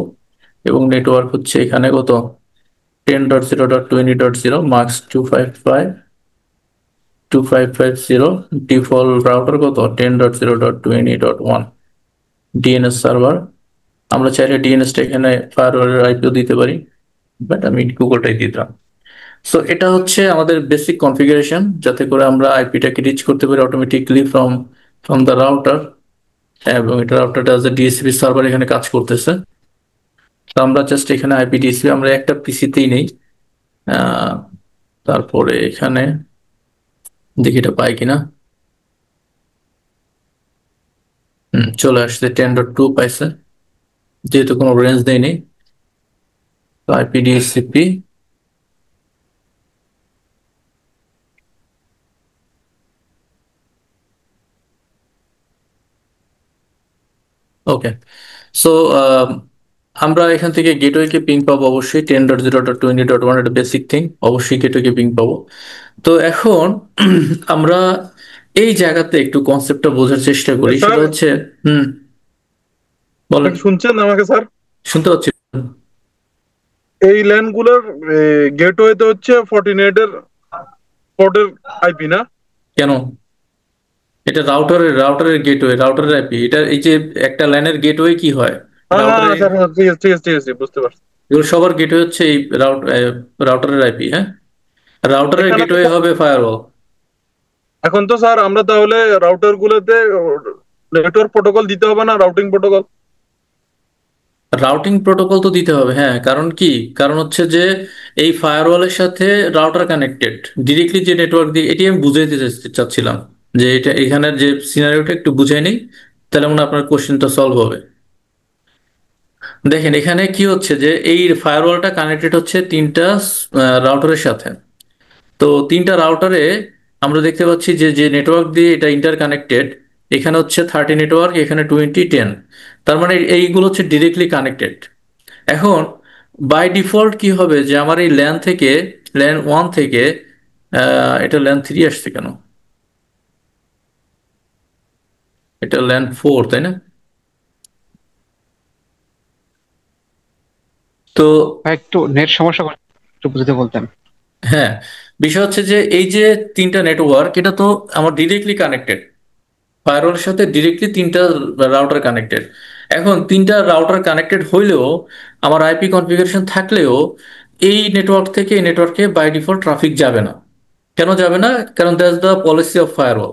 এবং নেটওয়ার্ক হচ্ছে এখানে কত 10.0.20.0 মার্কস 255.2550, ডিফল্ট রাউটার কত 10.0.20.1 ডিএনএস সার্ভার। আমরা চাইলে ডিএনএসটা এখানে ফায়ারওয়ালের আইপিও দিতে পারি, বাট আমি গুগলটাই দিতাম। সো এটা হচ্ছে আমাদের বেসিক কনফিগারেশন, যাতে করে আমরা আইপিটাকে রিচ করতে পারি অটোমেটিকলি ফ্রম দ্য রাউটার। এবং এটা রাউটারটা অ্যাজ এ ডিএসসিপি সার্ভার এখানে কাজ করতেছে। তো আমরা জাস্ট এখানে আইপি ডিএসসিপি আমরা একটা পিসিতেই নেই। তারপরে এখানে দেখি এটা পাই কিনা। চলে আসছে 10.2 পাইছে, যেহেতু কোনো রেঞ্জ দেয়নি। তো আইপি ডিএসসিপি ওকে। সো আমরা এখান থেকে গেটওয়েকে পিং পাবো অবশ্যই 10.0.20.1, এটা বেসিক থিং, অবশ্যই গেটওয়েকে পিং পাবো। তো এখন আমরা এই জায়গাতে একটু কনসেপ্টটা বোঝার চেষ্টা করি, স্যার, সেটা হচ্ছে বলেন। শুনছেন আমাকে স্যার? শুনতে পাচ্ছি। এই ল্যান গুলোর গেটওয়েতে হচ্ছে 48 এর পোর্টের আইপি না? কেন? এটা রাউটারের গেটওয়ে, রাউটারের আইপি। এটা এই যে একটা ল্যানের গেটওয়ে কি হয়, হ্যাঁ রাউটারে স্যার, হ্যাঁ, ঠিক আছে ঠিক আছে ঠিক আছে, বুঝতে পারছি। এগুলো সবার গেটওয়ে হচ্ছে এই রাউটারের আইপি। হ্যাঁ, রাউটারের এখানে গেটওয়ে হবে ফায়ারওয়াল। এখন তো স্যার আমরা তাহলে রাউটার গুলোতে নেটওয়ার্ক প্রোটোকল দিতে হবে না, রাউটিং প্রোটোকল? রাউটিং প্রোটোকল তো দিতে হবে, হ্যাঁ। কারণ কি? কারণ হচ্ছে যে এই ফায়ারওয়ালের সাথে রাউটার কানেক্টেড ডিরেক্টলি, যে নেটওয়ার্ক দিয়ে, এটি আমি বুঝাইতে চাচ্ছিলাম যে এটা এখানের যে সিনারিওটা একটু বুঝাই নেই, তাহলে মনে হয় আপনার কোশ্চেনটা সলভ হবে। দেখেন এখানে কি হচ্ছে যে এই ফায়ারওয়ালটা কানেক্টেড হচ্ছে তিনটা রাউটারের সাথে। তো তিনটা রাউটারে আমরা দেখতে পাচ্ছি যে যে নেটওয়ার্ক দিয়ে এটা ইন্টার কানেক্টেড, এখানে হচ্ছে 30 নেটওয়ার্ক, এখানে 20-10। তার মানে এইগুলো হচ্ছে ডিরেক্টলি কানেক্টেড। এখন বাই ডিফল্ট কি হবে যে আমার এই ল্যান 1 থেকে এটা ল্যান 3 আসছে কেন? এটা ল্যান 4, তাই না? তো একটু নেট সমস্যা একটু বুঝতে বলতেন। হ্যাঁ, বিষয় হচ্ছে যে এই যে তিনটা নেটওয়ার্ক, এটা তো আমার ডিরেক্টলি কানেক্টেড ফায়ারওয়ালের সাথে, ডিরেক্টলি তিনটা রাউটার কানেক্টেড। এখন তিনটা রাউটার কানেক্টেড হইলেও, আমার আইপি কনফিগারেশন থাকলেও, এই নেটওয়ার্ক থেকে এই নেটওয়ার্কে বাই ডিফল্ট ট্রাফিক যাবে না। কেন যাবে না? কারণ that's the policy of firewall.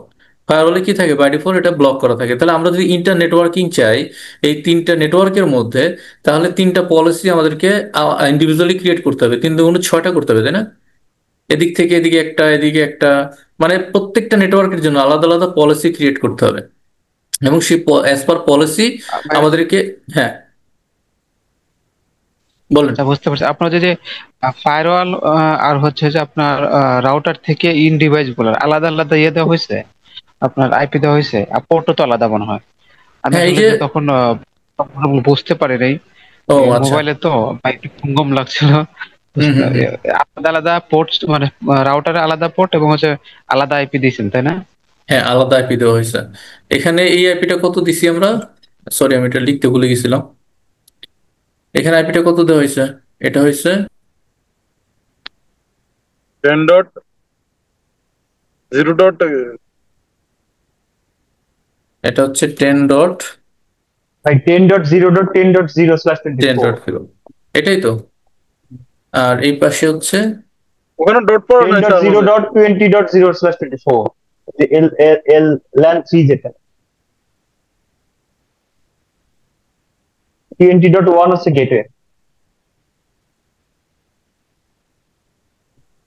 ফায়ারওয়ালে কি থাকে, বাই ডিফল্ট এটা ব্লক করা থাকে। তাহলে আমরা যদি ইন্টার নেটওয়ার্কিং চাই এই তিনটা নেটওয়ার্কের মধ্যে, তাহলে তিনটা পলিসি আমাদেরকে ইন্ডিভিজুয়ালি ক্রিয়েট করতে হবে, 3 × 6টা করতে হবে, তাই না? এদিক থেকে এদিকে একটা, এদিকে একটা, মানে প্রত্যেকটা নেটওয়ার্কের জন্য আলাদা আলাদা পলিসি ক্রিয়েট করতে হবে। এবং সেই অ্যাজ পার পলিসি আমাদেরকে, হ্যাঁ বলেন। আচ্ছা, বুঝতে পারছি। আপনার যদি ফায়ারওয়াল আর হচ্ছে যে আপনার রাউটার থেকে ইন ডিভাইস গুলো আলাদা আলাদা ইয়ে দেওয়া হয়েছে, আপনার আইপি দেওয়া হয়েছে, আর পোর্টও তো আলাদা মনে হয়। আমি হ্যাঁ, এই আসলে যে, যে তখন বুঝতে পারি নাই ও আচ্ছা, মোবাইলে, তো বা একটু ঘুম লাগছিল। হুম হুম হুম, আলাদা আলাদা পোর্ট, মানে রাউটারে আলাদা পোর্ট এবং হচ্ছে আলাদা আইপি দিয়েছেন, তাই না? হ্যাঁ আলাদা আইপি দেওয়া হয়েছে। এখানে এই আইপিটা কত দিছি আমরা? সরি, আমি এটা লিখতে ভুলে গেছিলাম। এখানে আইপিটা কত দেওয়া হয়েছে? এটা হয়েছে 10.0. এটা হচ্ছে 10.10.0/24। 10.0.10.0/24। এটাই তো। আর এই পাশে হচ্ছে ওখানে ডট পাওয়া নাই স্যার আমাদের। 10.0.20.0/24, এল এল এল ল্যান 3 যেটা। 20.1 হচ্ছে গেটওয়ে।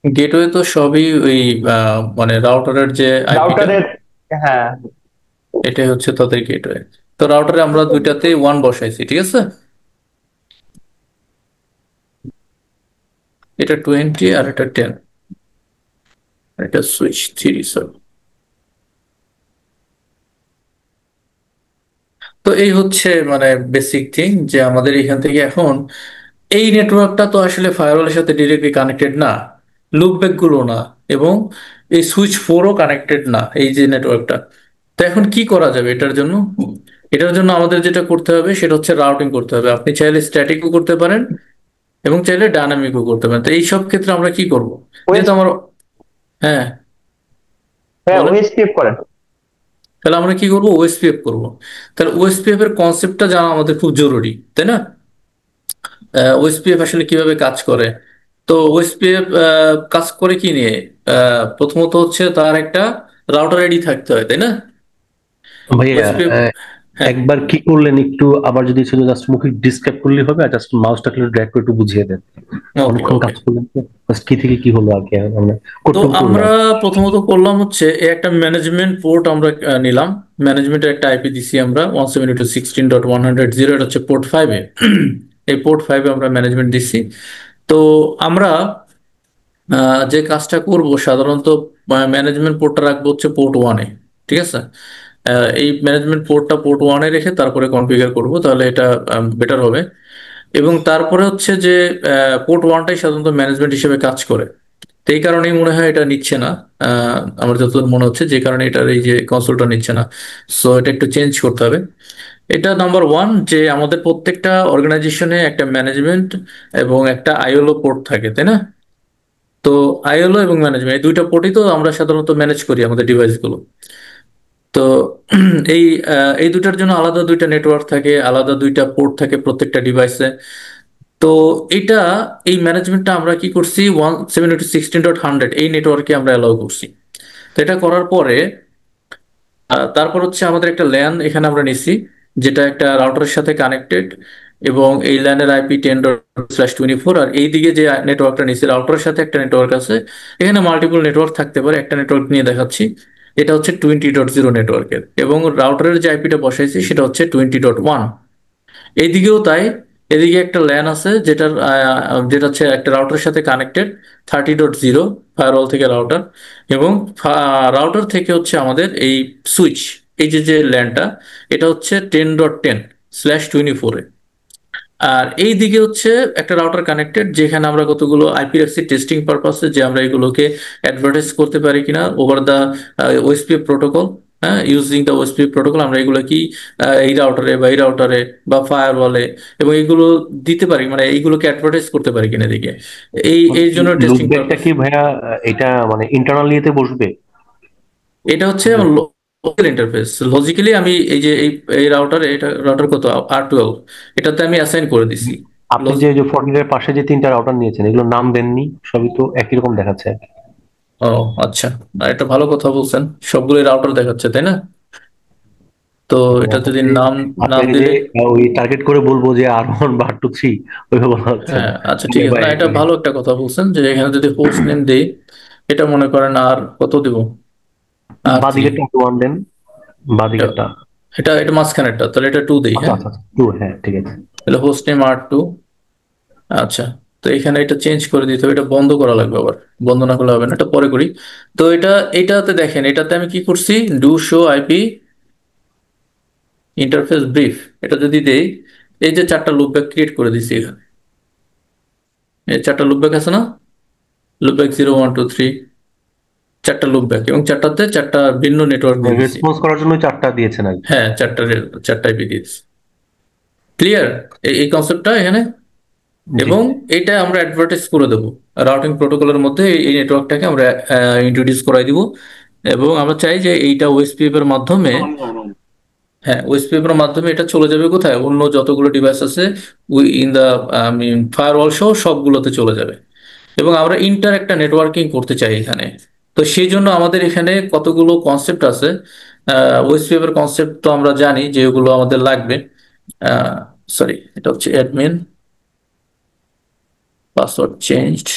গেটওয়ে তো সবই ওই মানে রাউটারের যে আইপিটা, রাউটারের, হ্যাঁ। এটাই হচ্ছে তাদের গেটওয়ে। তো রাউটারে আমরা দুইটাতে 1 বসাইছি, ঠিক আছে। এটা 20 আর এটা 10, এটা সুইচ 3, সরি। তো এই হচ্ছে মানে বেসিক থিং, যে আমাদের এখান থেকে এখন এই নেটওয়ার্কটা তো আসলে ফায়ারওয়ালের সাথে ডিরেক্টলি কানেক্টেড না, লুপব্যাক গুলো না, এবং এই সুইচ 4ও কানেক্টেড না এই যে নেটওয়ার্কটা। তো এখন কি করা যাবে এটার জন্য? এটার জন্য আমাদের যেটা করতে হবে সেটা হচ্ছে রাউটিং করতে হবে। আপনি চাইলে স্ট্যাটিকও করতে পারেন এবং চাইলে ডায়নামিকও করতে পারেন। তো এই সব ক্ষেত্রে আমরা কি করব? যেহেতু আমার, হ্যাঁ বলেন। ওএসপিএফ করেন। তাহলে আমরা কি করব? ওএসপিএফ করব। তাহলে ওএসপিএফ এর কনসেপ্টটা জানা আমাদের খুব জরুরি, তাই না? ওএসপিএফ আসলে কিভাবে কাজ করে? তো ওএসপিএফ কাজ করে কি নিয়ে? প্রথমত হচ্ছে তার একটা রাউটার আইডি থাকতে হয়, তাই না? ভাইয়া ওএসপিএফ, হ্যাঁ একবার কি করলেন একটু আবার যদি শুধু জাস্ট মুখে ডিসক্রাইব করলে হবে, আর জাস্ট মাউসটাকে ড্র্যাগ করে একটু বুঝিয়ে দেন। ওকে অনেকক্ষণ ওকে। কাজ করলেন তো, জাস্ট কি থেকে কি হলো আর কি আমরা তো করতাম করলাম। আমরা প্রথমত করলাম হচ্ছে একটা ম্যানেজমেন্ট পোর্ট আমরা নিলাম। ম্যানেজমেন্টের একটা আইপি দিছি আমরা 172.16.100, এটা হচ্ছে পোর্ট 5-এ। এই পোর্ট 5-এ আমরা ম্যানেজমেন্ট দিছি। তো আমরা যে কাজটা করব সাধারণত ম্যানেজমেন্ট পোর্টটা রাখবো হচ্ছে পোর্ট 1-এ, ঠিক আছে? এই ম্যানেজমেন্ট পোর্টটা পোর্ট 1-এ রেখে তারপরে কনফিগার করব, তাহলে এটা বেটার হবে। এবং তারপরে হচ্ছে যে পোর্ট 1টাই সাধারণত ম্যানেজমেন্ট হিসেবে কাজ করে। তো এই কারণেই মনে হয় এটা নিচ্ছে না। আমার যতদূর মনে হচ্ছে যে কারণে এটার এই যে কনসোলটা নিচ্ছে না। সো এটা একটু চেঞ্জ করতে হবে। এটা নাম্বার ওয়ান, যে আমাদের প্রত্যেকটা অর্গানাইজেশনে একটা ম্যানেজমেন্ট এবং একটা আইএলও পোর্ট থাকে, তাই না? তো আইএলও এবং ম্যানেজমেন্ট এই দুইটা পোর্টই তো আমরা সাধারণত ম্যানেজ করি আমাদের ডিভাইসগুলো। তো এই এই দুটার জন্য আলাদা দুইটা নেটওয়ার্ক থাকে, আলাদা দুইটা পোর্ট থাকে প্রত্যেকটা ডিভাইসে। তো এটা, এই ম্যানেজমেন্টটা আমরা কি করছি, 172.16.100 এই নেটওয়ার্কে আমরা অ্যালাউ করছি। তো এটা করার পরে তারপর হচ্ছে আমাদের একটা ল্যান এখানে আমরা নিছি, যেটা একটা রাউটারের সাথে কানেক্টেড, এবং এই ল্যানের আইপি 10./24। আর এই দিকে যে নেটওয়ার্কটা নিছি, রাউটারের সাথে একটা নেটওয়ার্ক আছে। এখানে মাল্টিপল নেটওয়ার্ক থাকতে পারে, একটা নেটওয়ার্ক নিয়ে দেখাচ্ছি। এটা হচ্ছে 20.0 নেটওয়ার্কের, এবং রাউটারের যে আইপিটা বসাইছি সেটা হচ্ছে 20.1। এইদিকেও তাই, এদিকে একটা ল্যান আছে যেটা হচ্ছে একটা রাউটারের সাথে কানেক্টেড, 30.0 ফায়ারওয়াল থেকে রাউটার। এবং রাউটার থেকে হচ্ছে আমাদের এই সুইচ, এই যে যে ল্যানটা, এটা হচ্ছে 10.10/24-এ। আর এই দিকে হচ্ছে একটা রাউটার কানেক্টেড, যেখানে আমরা কতগুলো আইপি রাখছি টেস্টিং পারপাসে, যে আমরা এগুলোকে অ্যাডভার্টাইজ করতে পারি কিনা ওভার দা ওএসপিএফ প্রোটোকল। হ্যাঁ, ইউজিং দ্য ওএসপিএফ প্রোটোকল আমরা এগুলো কি এই রাউটারে বা এই রাউটারে বা ফায়ারওয়ালে এবং এগুলো দিতে পারি, মানে এইগুলোকে অ্যাডভার্টাইজ করতে পারি কিনা দিকে, এই জন্য টেস্টিং লুপব্যাকটা পারপাস। কি ভাইয়া এটা মানে ইন্টারনাল ইয়েতে বসবে? এটা হচ্ছে লোকাল ইন্টারফেস। লজিক্যালি আমি এই যে এই রাউটারে, এটা রাউটার কত, R12, এটাতে আমি অ্যাসাইন করে দিছি। আপনি যে যে ফর্টিনের পাশে যে তিনটা রাউটার নিয়েছেন এগুলো নাম দেননি, সবই তো একই রকম দেখাচ্ছে। ও আচ্ছা, এটা ভালো কথা বলছেন, সবগুলোই রাউটার দেখাচ্ছে, তাই না? তো এটা যদি নাম নাম আপনাকে যে দিলে, ওই টার্গেট করে বলবো যে R1 বা R2 3 ওইভাবে বলা হচ্ছে না। হ্যাঁ আচ্ছা ঠিক আছে, না এটা ভালো একটা কথা বলছেন, যে এখানে যদি হোস্ট নেম দেই, এটা মনে করেন আর কত দিব, R3। বাদিকেরটা 1 দেন, বাদিকেরটা। এটা এটা মাঝখানেরটা, তাহলে এটা 2 দেই। আচ্ছা হ্যাঁ, আচ্ছা 2, হ্যাঁ ঠিক আছে। তাহলে হোস্ট নেম R2। আচ্ছা, তো এখানে এটা চেঞ্জ করে দিতে হবে, এটা বন্ধ করা লাগবে আবার, বন্ধ না করলে হবে না, এটা পরে করি। তো এটাতে দেখেন, এটাতে আমি কি করছি, do show IP interface brief, এটা যদি দেই, এই যে 4টা লুপব্যাক ক্রিয়েট করে দিছি এখানে, এই 4টা লুপব্যাক আছে না, লুপব্যাক 0 1 2 3, 4টা লুপব্যাক, এবং 4টাতে 4টা ভিন্ন নেটওয়ার্ক দিয়ে দিচ্ছি। রেসপন্স করার জন্য 4টা দিয়েছেন আর কি। হ্যাঁ, 4টা আইপি দিয়ে দিচ্ছি। ক্লিয়ার এই কনসেপ্টটা এখানে? জি। এবং এইটা আমরা অ্যাডভার্টাইজ করে দেবো রাউটিং প্রোটোকলের মধ্যে, এই নেটওয়ার্কটাকে আমরা ইন্ট্রোডিউস করাই দিব। এবং আমরা চাই যে এইটা ওএসপিএফ এর মাধ্যমে, হ্যাঁ ওএসপিএফ এর মাধ্যমে এটা চলে যাবে কোথায়, অন্য যতগুলো ডিভাইস আছে ইন দা ফায়ারওয়াল সহ সবগুলোতে চলে যাবে। এবং আমরা একটা নেটওয়ার্কিং করতে চাই এখানে। তো সেই জন্য আমাদের এখানে কতগুলো কনসেপ্ট আছে। ওএসপিএফ এর কনসেপ্ট তো আমরা জানি যে ওগুলো আমাদের লাগবে। সরি, এটা হচ্ছে অ্যাডমিন পাসওয়ার্ড চেঞ্জড।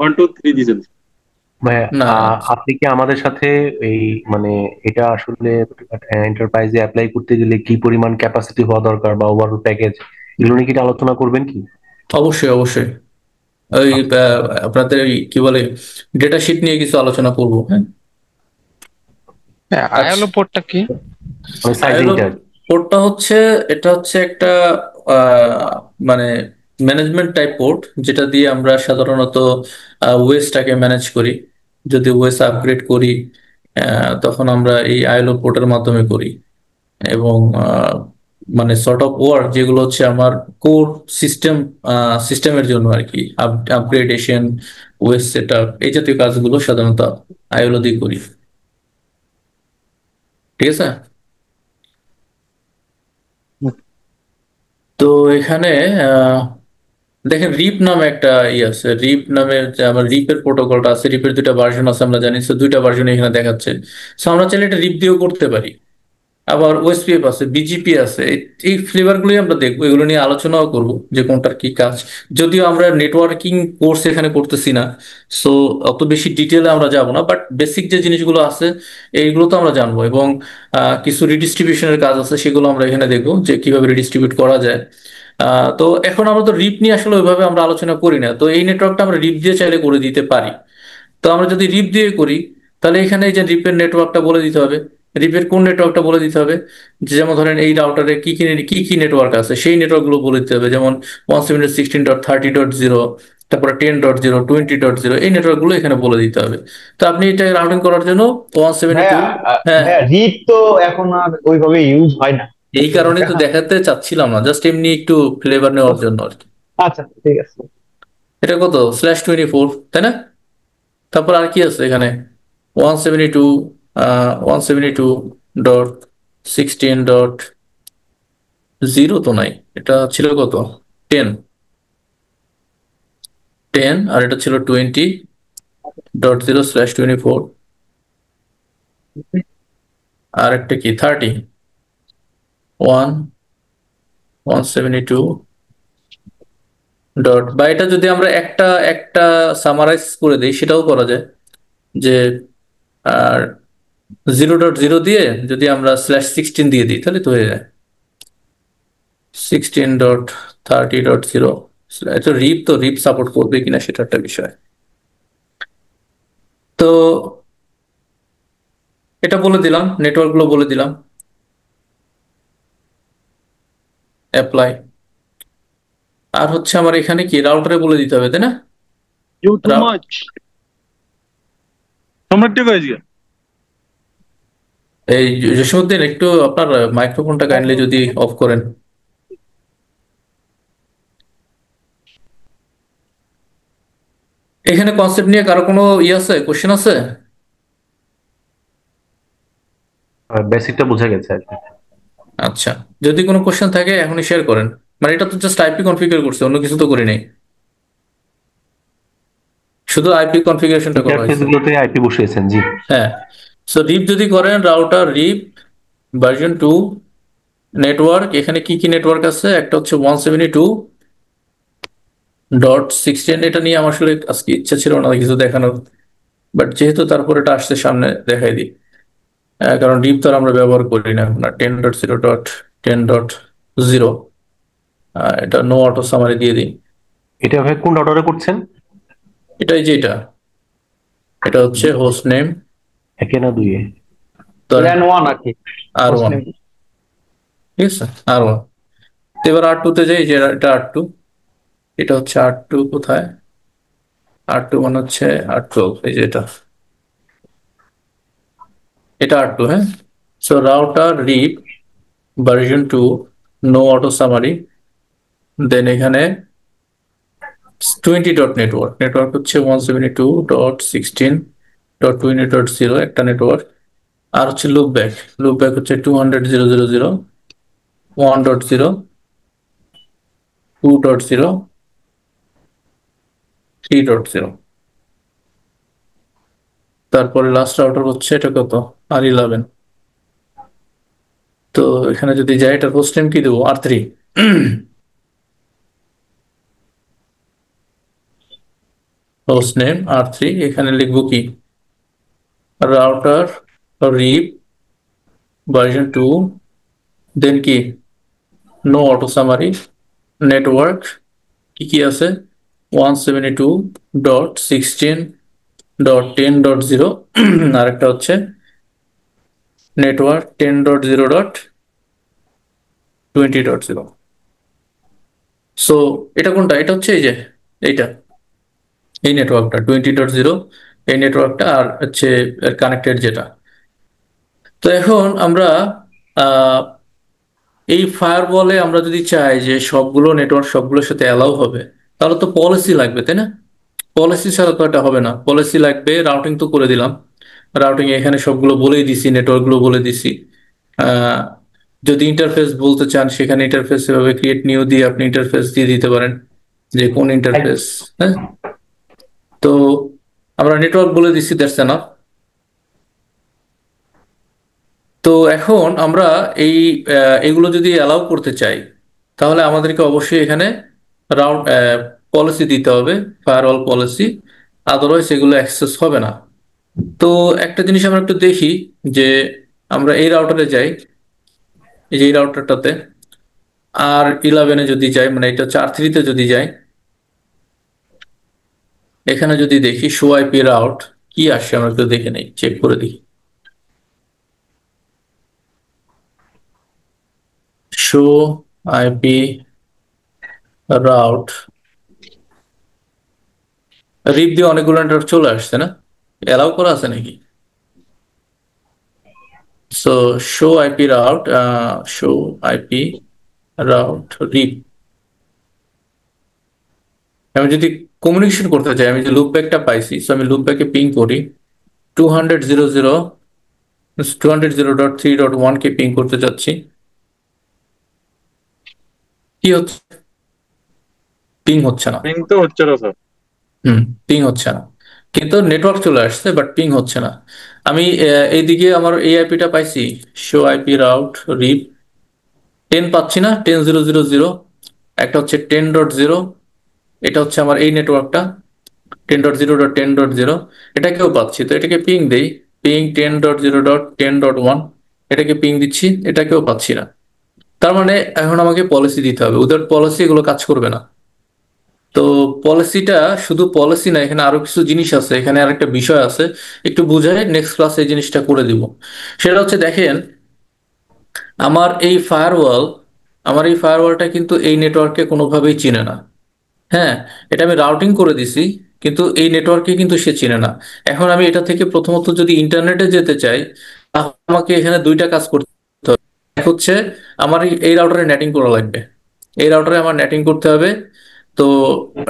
1 2 3 দিয়েছেন ভাইয়া, না, আপনি কি আমাদের সাথে এই মানে এটা আসলে এন্টারপ্রাইজে অ্যাপ্লাই করতে গেলে কি পরিমাণ ক্যাপাসিটি হওয়া দরকার বা ওভারঅল প্যাকেজ, এগুলো নিয়ে কি এটা আলোচনা করবেন কি? অবশ্যই অবশ্যই। ওই আপনাদের ওই কি বলে ডেটা শিট নিয়ে কিছু আলোচনা করবো। হ্যাঁ, আইএলও পোর্টটা কি? মানে সাইজিংটা। পোর্টটা হচ্ছে, এটা হচ্ছে একটা মানে ম্যানেজমেন্ট টাইপ পোর্ট, যেটা দিয়ে আমরা সাধারণত ওয়েসটাকে ম্যানেজ করি। যদি ওয়েস আপগ্রেড করি তখন আমরা এই আইএলও পোর্টের মাধ্যমে করি। এবং মানে সর্ট অফ ওয়ার্ক যেগুলো হচ্ছে আমার কোর সিস্টেমের জন্য আর কি, আপগ্রেডেশন, ওয়েস সেট আপ, এই জাতীয় কাজগুলো সাধারণত আইএলও দিয়ে করি। ঠিক আছে। তো এখানে দেখেন রিপ নামে একটা আছে, রিপ নামে যে আমার রিপের প্রোটোকলটা আছে, রিপের দুইটা ভার্সন আছে আমরা জানি, তো দুইটা ভার্সন এখানে দেখাচ্ছে। সো আমরা চাইলে এটা রিপ দিয়েও করতে পারি। আবার ওএসপিএফ আছে, বিজিপি আছে, এই ফ্লেভার গুলোই আমরা দেখবো, এগুলো নিয়ে আলোচনাও করব যে কোনটার কি কাজ। যদিও আমরা নেটওয়ার্কিং কোর্স এখানে করতেছি না, সো অত বেশি ডিটেলে আমরা যাব না, বাট বেসিক যে জিনিসগুলো আছে এইগুলো তো আমরা জানবো। এবং কিছু রিডিস্ট্রিবিউশনের কাজ আছে, সেগুলো আমরা এখানে দেখবো যে কিভাবে রিডিস্ট্রিবিউট করা যায়। তো এখন আমরা তো রিপ নিয়ে আসলে ওইভাবে আমরা আলোচনা করি না, তো এই নেটওয়ার্কটা আমরা রিপ দিয়ে চাইলে করে দিতে পারি। তো আমরা যদি রিপ দিয়ে করি তাহলে এখানে এই যে রিপের নেটওয়ার্কটা বলে দিতে হবে, রিপের কোন নেটওয়ার্কটা বলে দিতে হবে। যেমন ধরেন এই রাউটারে কি কি নেটওয়ার্ক আছে সেই নেটওয়ার্ক গুলো বলে দিতে হবে, যেমন 172.16.30.0, তারপরে 10.0, 20.0, এই নেটওয়ার্ক গুলো এখানে বলে দিতে হবে। তো আপনি এটা রাউটিং করার জন্য 172, হ্যাঁ রিড তো এখন আর ওইভাবে ইউজ হয় না। এই কারণে তো দেখাতে চাচ্ছিলাম না, জাস্ট এমনি একটু ফ্লেভার নেওয়ার জন্য আর কি। আচ্ছা ঠিক আছে। এটা কত /24, তাই না? তারপর আর কি আছে এখানে 172, 172.16.0 তো নাই, এটা ছিল কত 10, আর এটা ছিল 20.0/24, আর একটা কি 30, 172 ডট, বা এটা যদি আমরা একটা একটা সামারাইজ করে দিই সেটাও করা যায়, যে আর 0.0 দিয়ে যদি আমরা /16 দিয়ে দিই তাহলে তো হয়ে যায় 16.30.0। তো রিপ সাপোর্ট করবে কিনা সেটা একটা বিষয়। তো এটা বলে দিলাম, নেটওয়ার্ক গুলো বলে দিলাম, অ্যাপ্লাই। আর হচ্ছে আমার এখানে কি রাউটারে বলে দিতে হবে, তাই না? You too much. সম্রাট ঠিক হয়েছে। এই জসীমউদ্দিন একটু আপনার মাইক্রোফোনটা কাইন্ডলি যদি অফ করেন। এখানে কনসেপ্ট নিয়ে কারো কোনো আছে, কোশ্চেন আছে? বেসিকটা বোঝা গেছে আর কি। আচ্ছা, যদি কোনো কোশ্চেন থাকে এখনই শেয়ার করেন। মানে এটা তো জাস্ট আইপি কনফিগার করছে, অন্য কিছু তো করি নাই, শুধু আইপি কনফিগারেশনটা করা হয়েছে। ইন্টারফেসগুলোতে আইপি বসিয়েছেন, জি। হ্যাঁ, সো রিপ যদি করেন রাউটার রিপ ভার্সন 2 নেটওয়ার্ক, এখানে কি কি নেটওয়ার্ক আছে, একটা হচ্ছে 172.16, এটা নিয়ে আমার আসলে আজকে ইচ্ছা ছিল না কিছু দেখানোর, বাট যেহেতু তারপর এটা আসছে সামনে দেখাই দিই। কারণ রিপ তো আর আমরা ব্যবহার করি না এখন, 10.0.10.0, এটা নো অটো সামারি দিয়ে দিই। এটা ভাই কোন রাউটারে করছেন? এটা এটা হচ্ছে হোস্ট নেম, একে না দুইয়ে? ল্যান 1 আর কি, R1, ঠিক আছে R1। তো এবার R2 তে যাই, যে এটা R2, এটা হচ্ছে R2 কোথায়, R2 মানে হচ্ছে R12, এই যে এটা R2, হ্যাঁ। সো রাউটার রিপ ভার্সন 2 নো অটো সামারি, দেন এখানে 20 ডট নেটওয়ার্ক হচ্ছে 172.16.20.0 একটা নেটওয়ার্ক। আর হচ্ছে লুপ ব্যাক হচ্ছে 200.0.0.0, 1.0, 2.0, 3.0। তারপরে লাস্ট রাউটার হচ্ছে এটা কত R11। তো এখানে যদি যাই, এটা হোস্ট নেম কি দেবো, R3। হোস্ট নেম R3, এখানে লিখবো কি রাউটার রিপ ভার্সন 2, দেন কি নো অটো সামারি, নেটওয়ার্ক কি কি আছে 172.16.10.0, আর একটা হচ্ছে নেটওয়ার্ক 10.0.20.0। সো এটা কোনটা? এটা হচ্ছে এই যে এইটা, এই নেটওয়ার্কটা 20.0, এই নেটওয়ার্কটা, আর হচ্ছে কানেক্টেড যেটা। তো এখন আমরা আহ, এই ফায়ারওয়ালে আমরা যদি চাই যে সবগুলো নেটওয়ার্ক সবগুলোর সাথে অ্যালাউ হবে, তাহলে তো পলিসি লাগবে, তাই না? পলিসি ছাড়া তো এটা হবে না। পলিসি লাগবে, রাউটিং তো করে দিলাম, রাউটিং এখানে সবগুলো বলেই দিছি, নেটওয়ার্ক গুলো বলে দিছি। আহ, যদি ইন্টারফেস বলতে চান, সেখানে ইন্টারফেস এভাবে ক্রিয়েট নিউ দিয়ে আপনি ইন্টারফেস দিয়ে দিতে পারেন যে কোন ইন্টারফেস। হ্যাঁ, তো আমরা নেটওয়ার্ক বলে দিছি, দ্যাটস এনাফ। তো এখন আমরা এই এগুলো যদি অ্যালাউ করতে চাই, তাহলে আমাদেরকে অবশ্যই এখানে রাউট পলিসি দিতে হবে, ফায়ারওয়াল পলিসি, আদারওয়াইজ এগুলো অ্যাক্সেস হবে না। তো একটা জিনিস আমরা একটু দেখি যে আমরা এই রাউটারে যাই, এই যে এই রাউটারটাতে R11-এ যদি যাই, মানে এটা হচ্ছে R3-তে যদি যাই, এখানে যদি দেখি শো আইপি রাউট কি আসছে, আমরা একটু দেখে নেই, চেক করে দেখি। শো আইপি রাউট রিপ দিয়ে অনেকগুলো নেটওয়ার্ক চলে আসছে না? অ্যালাউ করা আছে নাকি? So show IP route, show IP route rip, আমি যদি কমিউনিকেশন করতে চাই, আমি যে লুপ ব্যাকটা পাইছি, সো আমি লুপ ব্যাকে পিং করি 200.0.3.1 কে পিং করতে চাচ্ছি। কি হচ্ছে? পিং হচ্ছে না। পিং তো হচ্ছে না স্যার। পিং হচ্ছে না, কিন্তু নেটওয়ার্ক চলে আসছে, বাট পিং হচ্ছে না। আমি এইদিকে আমার এই আইপিটা পাইছি, শো আইপি রাউট রিপ 10 পাচ্ছি না, 10.0.0.0। একটা হচ্ছে 10.0, এটা হচ্ছে আমার এই নেটওয়ার্কটা 10.0.10.0, এটাকেও পাচ্ছি। তো এটাকে পিং দেই, পিং 10.0.10.1, এটাকে পিং দিচ্ছি, এটাকেও পাচ্ছি না। তার মানে এখন আমাকে পলিসি দিতে হবে, উইদাউট পলিসি এগুলো কাজ করবে না। তো পলিসিটা শুধু পলিসি না, এখানে আরো কিছু জিনিস আছে, এখানে আরেকটা বিষয় আছে, একটু বুঝাই নেক্সট ক্লাসে এই জিনিসটা করে দিব। সেটা হচ্ছে দেখেন, আমার এই ফায়ারওয়াল আমার এই ফায়ারওয়ালটা কিন্তু এই নেটওয়ার্ককে কোনোভাবেই চিনে না। হ্যাঁ, এটা আমি রাউটিং করে দিছি, কিন্তু এই নেটওয়ার্কে কিন্তু সে চিনে না। এখন আমি এটা থেকে প্রথমত যদি ইন্টারনেটে যেতে চাই, তাহলে আমাকে এখানে দুইটা কাজ করতে হবে। এক হচ্ছে আমার এই রাউটারে নেটিং করা লাগবে, এই রাউটারে আমার নেটিং করতে হবে। তো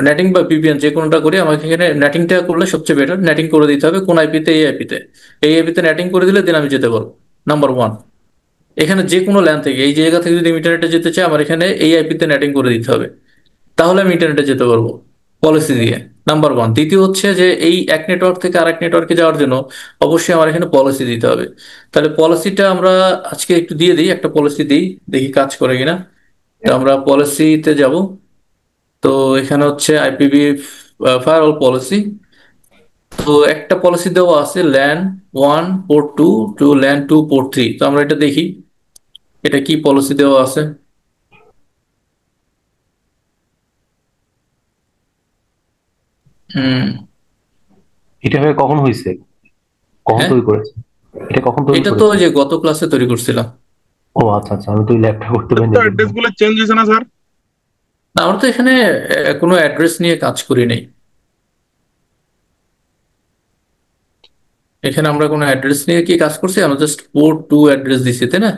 নেটিং বা ভিপিএন যে কোনোটা করে আমাকে এখানে নেটিংটা করলে সবচেয়ে বেটার, নেটিং করে দিতে হবে কোন আইপিতে, এই আইপিতে। এই আইপিতে নেটিং করে দিলে দেন আমি যেতে পারবো। নাম্বার ওয়ান, এখানে যে কোনো ল্যান থেকে, এই জায়গা থেকে যদি ইন্টারনেটে যেতে চাই, আমার এখানে এই আইপিতে নেটিং করে দিতে হবে, তাহলে আমি ইন্টারনেটে যেতে পারবো পলিসি দিয়ে। Number one. দ্বিতীয় হচ্ছে যে এই এক নেটওয়ার্ক থেকে আরেক নেটওয়ার্কে যাওয়ার জন্য অবশ্যই আমার এখানে পলিসি দিতে হবে। তাহলে পলিসিটা আমরা আজকে একটু দিয়ে দিই, একটা পলিসি দিই, দেখি কাজ করে কিনা। তো আমরা পলিসিতে যাব। তো এখানে হচ্ছে আইপিভি ফায়ারওয়াল পলিসি। তো একটা পলিসি দেওয়া আছে LAN 1 port 2 to LAN 2 port 3। তো আমরা এটা দেখি, এটা কি পলিসি দেওয়া আছে। হুম। এটা ভাই কখন হয়েছে, কখন হ্যাঁ, তৈরি করেছে, এটা কখন তৈরি এটা তো করেছে? ওই যে গত ক্লাসে তৈরি করছিলাম। ও আচ্ছা আচ্ছা, আমি তো ওই ল্যাবটা করতে পারিনি। অ্যাড্রেস গুলো চেঞ্জ হয়েছে না স্যার? না, আমরা তো এখানে কোনো অ্যাড্রেস নিয়ে কাজ করি নাই। এখানে আমরা কোনো অ্যাড্রেস নিয়ে কি কাজ করছি? আমরা জাস্ট পোর্ট 2 অ্যাড্রেস দিছি, তাই না?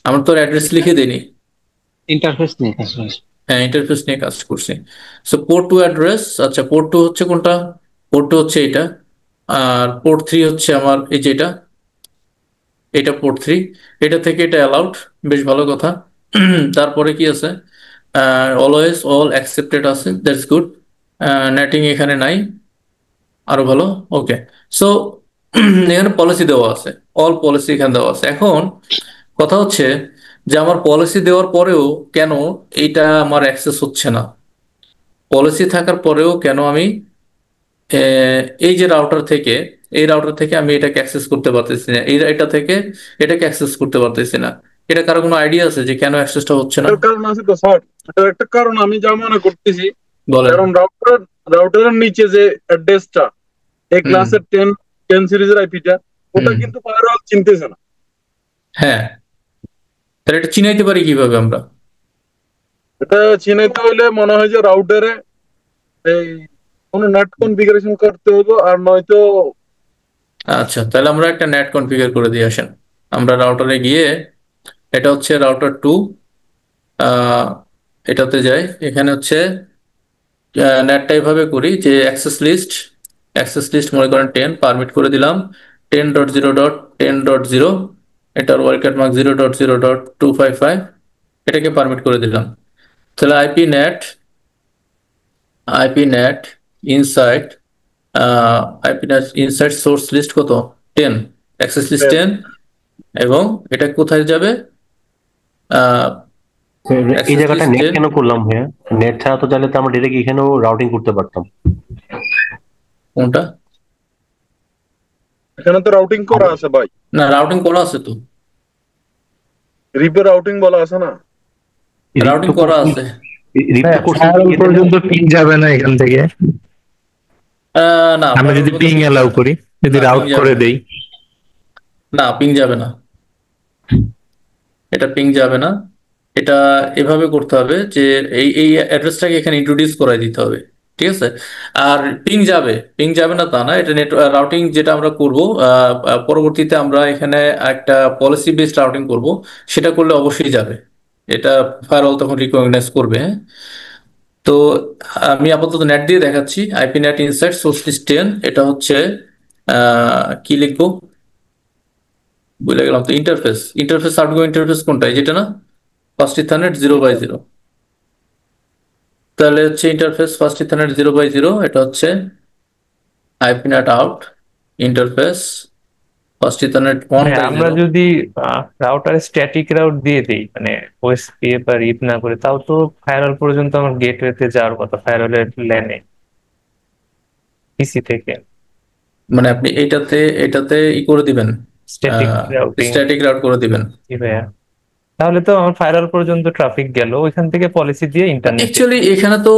আমরা তো অ্যাড্রেস লিখে দিইনি। ইন্টারফেস নিয়ে কাজ হয়েছে। হ্যাঁ, ইন্টারফেস নিয়ে কাজ করছি। সো পোর্ট 2 অ্যাড্রেস, আচ্ছা পোর্ট 2 হচ্ছে কোনটা? পোর্ট 2 হচ্ছে এটা। আর পোর্ট 3 হচ্ছে আমার এই যেটা, এটা পোর্ট 3। এটা থেকে এটা অ্যালাউড, বেশ ভালো কথা। তারপরে কি আছে? অলওয়েজ অল অ্যাকসেপ্টেড আছে, দ্যাটস গুড। নেটিং এখানে নাই, আরো ভালো। ওকে, সো এখানে পলিসি দেওয়া আছে, অল পলিসি এখানে দেওয়া আছে। এখন কথা হচ্ছে যে আমার পলিসি দেওয়ার পরেও কেন এইটা আমার অ্যাক্সেস হচ্ছে না? পলিসি থাকার পরেও কেন আমি এই যে রাউটার থেকে, এই রাউটার থেকে আমি এটাকে অ্যাক্সেস করতে পারতেছি না, এটা থেকে এটাকে অ্যাক্সেস করতে পারতেছি না? এটা কারো কোনো আইডিয়া আছে যে কেন অ্যাক্সেসটা হচ্ছে না? এটার কারণ আছে তো স্যার, এটার একটা কারণ আমি যা মনে করতেছি, বলেন। কারণ রাউটারের নিচে যে অ্যাড্রেসটা, এই ক্লাসের 10 সিরিজের আইপিটা, ওটা কিন্তু ফায়ারওয়াল চিনতেছে না। হ্যাঁ, তাহলে এটা চিনাইতে পারি কিভাবে আমরা? এটা চিনাইতে হলে মনে হয় যে রাউটারে এই কোনো নেট কনফিগারেশন করতে হতো, আর নয়তো আচ্ছা, তাহলে আমরা একটা নেট কনফিগার করে দিয়ে আসেন। আমরা রাউটারে গিয়ে, এটা হচ্ছে রাউটার 2, এটাতে যাই। এখানে হচ্ছে নেটটা এইভাবে করি যে অ্যাক্সেস লিস্ট মনে করেন 10 পারমিট করে দিলাম 10.0.10.0, এটার ওয়ার্কার মার্ক 0.0.255, এটাকে পারমিট করে দিলাম। তাহলে IP NAT inside source list কত 10, অ্যাক্সেস লিস্ট 10, এবং এটা কোথায় যাবে? এই জায়গাটা নেট 10 কেন করলাম ভাইয়া? নেট ছাড়া তো চাইলে তো আমরা ডিরেক্ট এখানেও রাউটিং করতে পারতাম। কোনটা? এখানে তো রাউটিং করা আছে ভাই, না, রাউটিং করা আছে তো, রিপে রাউটিং বলা আছে না? রাউটিং করা আছে। ফায়ারওয়াল পর্যন্ত পিং যাবে না এখান থেকে? না, আমরা যদি পিং এলাও করি, যদি রাউট করে দেই, না পিং যাবে না, এটা পিং যাবে না। এটা এভাবে করতে হবে যে এই অ্যাড্রেসটাকে এখানে ইন্ট্রোডিউস করে দিতে হবে, ঠিক আছে? আর পিং যাবে না তা না, এটা নেট রাউটিং যেটা আমরা করব, পরবর্তীতে আমরা এখানে একটা পলিসি বেসড রাউটিং করব, সেটা করলে অবশ্যই যাবে, এটা ফায়ারওয়াল তখন রিকগনাইজ করবে। হ্যাঁ, তো আমি আপাতত নেট দিয়ে দেখাচ্ছি। IP NAT inside source list 10, এটা হচ্ছে কি লিখবো বলে গেলাম তো, ইন্টারফেস আউটগোয়িং ইন্টারফেস কোনটা, এই যেটা না, ফার্স্ট ইথারনেট 0/0। তাহলে হচ্ছে ইন্টারফেস ফার্স্ট ইথারনেট 0/0, এটা হচ্ছে IP net out interface first ethernet 1/0। আমরা যদি রাউটারে স্ট্যাটিক রাউট দিয়ে দিই, মানে ওএসপি বা রিপ না করে, তাও তো ফায়ারওয়াল পর্যন্ত আমার গেটওয়েতে যাওয়ার কথা, ফায়ারওয়ালের ল্যানে পিসি থেকে। মানে আপনি এটাতে করে দিবেন, স্ট্যাটিক রাউট করে দিবেন। জি ভাইয়া, তাহলে তো আমার ফায়ারওয়াল পর্যন্ত ট্রাফিক গেল, ওইখান থেকে পলিসি দিয়ে ইন্টারনেট। অ্যাকচুয়ালি এখানে তো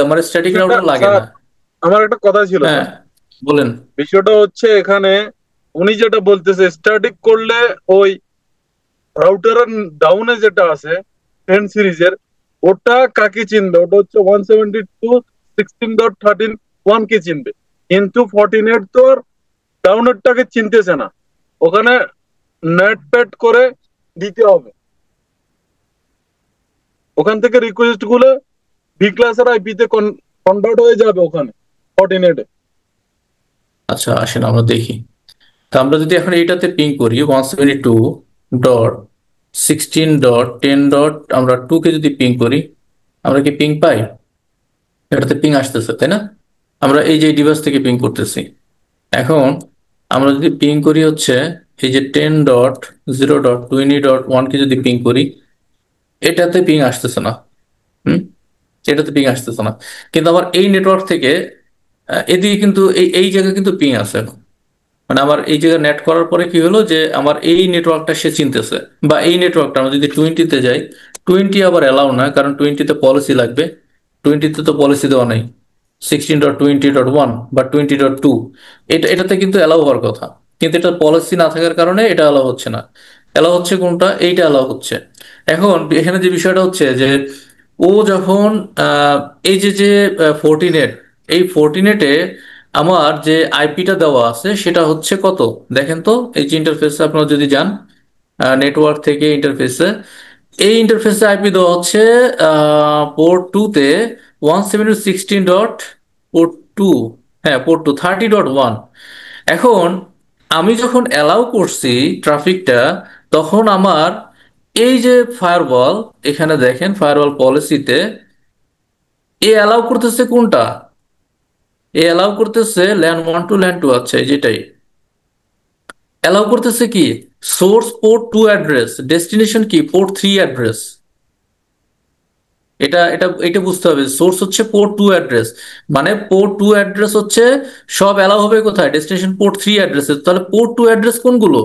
আমার স্ট্যাটিক রাউটার লাগে না। আমার একটা কথা ছিল, হ্যাঁ বলেন। বিষয়টা হচ্ছে এখানে উনি যেটা বলতেছে স্ট্যাটিক করলে ওই রাউটারের ডাউনে যেটা আছে 10 সিরিজের, ওটা কাকে চিনবে? ওটা হচ্ছে 172.16.13.1 কে চিনবে, কিন্তু 48 তো ডাউনেরটাকে চিনতেছে না, ওখানে নেট প্যাড করে দিতে হবে। ওখান থেকে রিকোয়েস্ট গুলো বি ক্লাসের আইপিতে কনভার্ট হয়ে যাবে ওখানে 48 এ। আচ্ছা আসেন আমরা দেখি। তা আমরা যদি এখন এইটাতে পিং করি 172.16.10. আমরা 2 কে যদি পিং করি, আমরা কি পিং পাই? এটাতে পিং আসতেছে তাই না? আমরা এই যে ডিভাইস থেকে পিং করতেছি। এখন আমরা যদি পিং করি হচ্ছে এই যে 10.0.20.1 কে যদি পিং করি, এটাতে পিং আসতেছে না। এটাতে পিং আসতেছে না, কিন্তু আমার এই নেটওয়ার্ক থেকে এদিকে কিন্তু এই জায়গায় কিন্তু পিং আছে। মানে আমার এই জায়গায় নেট করার পরে কি হলো যে আমার এই নেটওয়ার্কটা সে চিনতেছে, বা এই নেটওয়ার্কটা আমরা যদি 20-তে যাই, 20 আবার অ্যালাউ না, কারণ 20-তে পলিসি লাগবে, 20-তে তো পলিসি দেওয়া নেই। 16.20.1 বা 20.2 এটাতে কিন্তু অ্যালাউ হওয়ার কথা, কিন্তু এটা পলিসি না থাকার কারণে এটা অ্যালাউ হচ্ছে না। অ্যালাউ হচ্ছে কোনটা? এইটা অ্যালাউ হচ্ছে। এখন এখানে যে বিষয়টা হচ্ছে যে ও যখন এই যে 14 এই 14-এ আমার যে আইপিটা দেওয়া আছে সেটা হচ্ছে কত দেখেন তো, এই যে ইন্টারফেসে আপনারা যদি যান নেটওয়ার্ক থেকে ইন্টারফেসে, এই ইন্টারফেসে আইপি দেওয়া হচ্ছে পোর্ট 2-তে 172.16.2, হ্যাঁ পোর্ট 2 30.1। এখন আমি যখন অ্যালাউ করছি ট্রাফিকটা, তখন আমার এই যে ফায়ারওয়াল, এখানে দেখেন ফায়ারওয়াল পলিসিতে এ অ্যালাউ করতেছে কোনটা? এ অ্যালাউ করতেছে ল্যান 1 টু ল্যান 2। আচ্ছা যেটাই অ্যালাউ করতেছে কি, সোর্স পোর্ট 2 অ্যাড্রেস, ডেস্টিনেশন কি পোর্ট 3 অ্যাড্রেস। এটা বুঝতে হবে, সোর্স হচ্ছে পোর্ট 2 অ্যাড্রেস, মানে পোর্ট 2 অ্যাড্রেস হচ্ছে সব অ্যালাউ হবে কোথায়, ডেস্টিনেশন পোর্ট 3 অ্যাড্রেসে। তাহলে পোর্ট 2 অ্যাড্রেস কোনগুলো?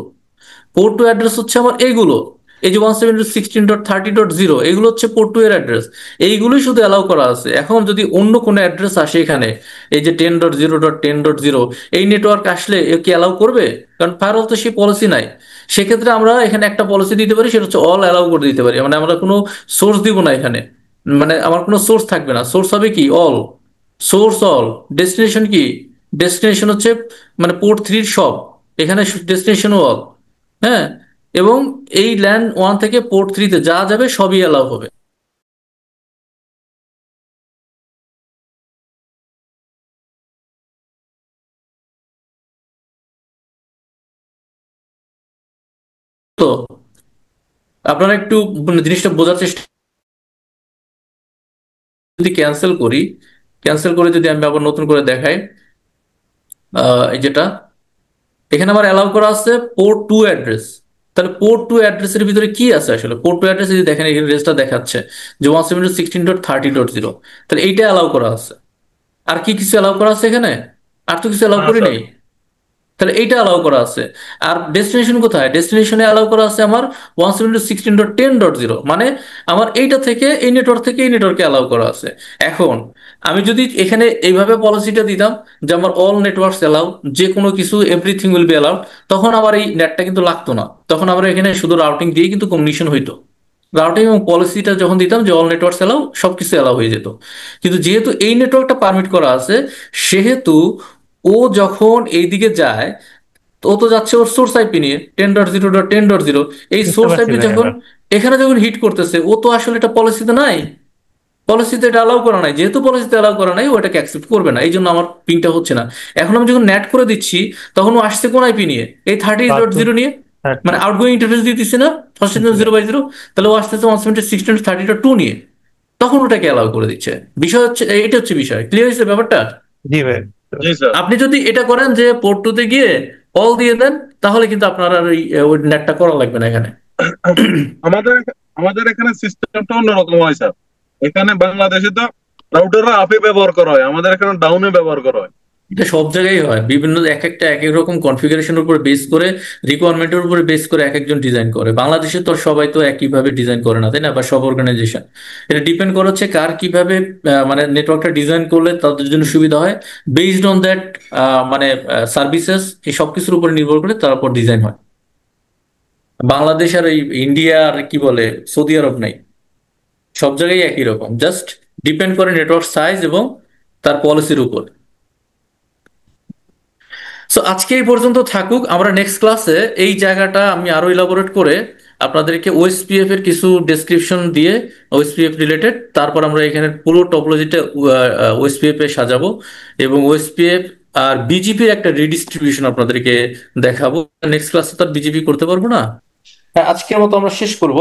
পোর্ট 2 অ্যাড্রেস হচ্ছে আমার এইগুলো। এই যে 172.16.30.0 এগুলো হচ্ছে পোর্ট 2 এর অ্যাড্রেস, এইগুলোই শুধু অ্যালাউ করা আছে। এখন যদি অন্য কোনো অ্যাড্রেস আসে এখানে, এই যে 10.0.10.0 এই নেটওয়ার্ক আসলে এ কি অ্যালাউ করবে? কারণ ফায়ারওয়াল তো সেই পলিসি নাই। সেক্ষেত্রে আমরা এখানে একটা পলিসি দিতে পারি, সেটা হচ্ছে অল অ্যালাউ করে দিতে পারি। মানে আমরা কোনো সোর্স দিব না এখানে, মানে আমার কোনো সোর্স থাকবে না, সোর্স হবে কি অল, সোর্স অল। ডেস্টিনেশন কি? ডেস্টিনেশন হচ্ছে মানে পোর্ট 3 সব, এখানে ডেস্টিনেশন অল। হ্যাঁ, এবং এই ল্যান 1 থেকে পোর্ট 3 তে যা যাবে সবই অ্যালাউ হবে। তো আপনারা একটু জিনিসটা বোঝার চেষ্টা, যদি ক্যান্সেল করি, ক্যান্সেল করে যদি আমি আবার নতুন করে দেখাই, এই যেটা এখানে আবার অ্যালাউ করা আছে পোর্ট 2 অ্যাড্রেস। তাহলে পোর্ট 2 অ্যাড্রেসের ভিতরে কি আছে আসলে? পোর্ট 2 অ্যাড্রেস যদি দেখেন, এখানে রেসটা দেখাচ্ছে যে 172.16.30.0, তাহলে এইটা অ্যালাউ করা আছে। আর কি কিছু অ্যালাউ করা আছে এখানে? আর তো কিছু অ্যালাউ না করি স্যার। নেই। তাহলে এইটা অ্যালাউ করা আছে। আর ডেস্টিনেশন কোথায়? ডেস্টিনেশনে অ্যালাউ করা আছে আমার 172.16.10.0, মানে আমার এইটা থেকে এই নেটওয়ার্ক থেকে এই নেটওয়ার্কে অ্যালাউ করা আছে। এখন আমি যদি এখানে এইভাবে পলিসিটা দিতাম যে আমার অল নেটওয়ার্কস অ্যালাউ, যে কোনো কিছু এভরিথিং উইল বি অ্যালাউড, তখন আমার এই নেটটা কিন্তু লাগতো না। তখন আমরা এখানে শুধু রাউটিং দিয়ে কিন্তু কমিউনিকেশন হইতো। রাউটিং এবং পলিসিটা যখন দিতাম যে অল নেটওয়ার্কস অ্যালাউ, সবকিছু অ্যালাউ হয়ে যেত। কিন্তু যেহেতু এই নেটওয়ার্কটা পারমিট করা আছে, সেহেতু ও যখন এইদিকে যায়, তো ও তো যাচ্ছে ওর সোর্স আইপি নিয়ে 10.0.10.0। এই বুঝতে সোর্স পারছি আইপি ভাই যখন এবার। এখানে যখন হিট করতেছে, ও তো আসলে এটা পলিসিতে নাই, পলিসিতে এটা অ্যালাউ করা নাই। যেহেতু পলিসিতে অ্যালাউ করা নাই, ও এটাকে অ্যাকসেপ্ট করবে না, এই জন্য আমার পিংটা হচ্ছে না। এখন আমি যখন নেট করে দিচ্ছি, তখন ও আসছে কোন আইপি নিয়ে? এই 30.0 নিয়ে, মানে আউটগোয়িং ইন্টারফেস দিয়ে দিচ্ছে না 0/0। তাহলে ও আসতেছে 172.16.30.2 নিয়ে, তখন ওটাকে অ্যালাউ করে দিচ্ছে। বিষয় হচ্ছে এটা, হচ্ছে বিষয়। ক্লিয়ার হয়েছে ব্যাপারটা? জি ভাই। জি স্যার। আপনি যদি এটা করেন যে পোর্ট 2 তে গিয়ে অল দিয়ে দেন, তাহলে কিন্তু আপনার আর ওই নেটটা করা লাগবে না এখানে। আমাদের আমাদের এখানে সিস্টেমটা অন্যরকম হয় স্যার। এখানে বাংলাদেশে তো রাউটাররা আপে ব্যবহার করা হয়, আমাদের এখানে ডাউনে ব্যবহার করা হয়। এটা সব জায়গায় হয়, বিভিন্ন এক একটা এক এক রকম কনফিগারেশনের উপর বেস করে, রিকোয়ারমেন্টের উপরে বেস করে এক একজন ডিজাইন করে। বাংলাদেশে তো সবাই তো একইভাবে ডিজাইন করে না, তাই না? বা সব অর্গানাইজেশন, এটা ডিপেন্ড করে হচ্ছে কার কিভাবে মানে নেটওয়ার্কটা ডিজাইন করলে তাদের জন্য সুবিধা হয়। বেসড অন দ্যাট মানে সার্ভিসেস, এই সব কিছুর উপর নির্ভর করে তারপর ডিজাইন হয়। বাংলাদেশ আর এই ইন্ডিয়া আর কি বলে সৌদি আরব নাই, সব জায়গায় একই রকম, জাস্ট ডিপেন্ড করে নেটওয়ার্ক সাইজ এবং তার পলিসির উপর। সো আজকে এই পর্যন্ত থাকুক। আমরা নেক্সট ক্লাসে এই জায়গাটা আমি আরো ইলাবোরেট করে আপনাদেরকে ওএসপিএফ এর কিছু ডেসক্রিপশন দিয়ে, ওএসপিএফ রিলেটেড, তারপর আমরা এখানে পুরো টপোলজিটা ওএসপিএফ এ সাজাবো, এবং ওএসপিএফ আর বিজিপির একটা রিডিস্ট্রিবিউশন আপনাদেরকে দেখাবো। নেক্সট ক্লাসে তো আর বিজিপি করতে পারবো না। হ্যাঁ, আজকের মতো আমরা শেষ করব।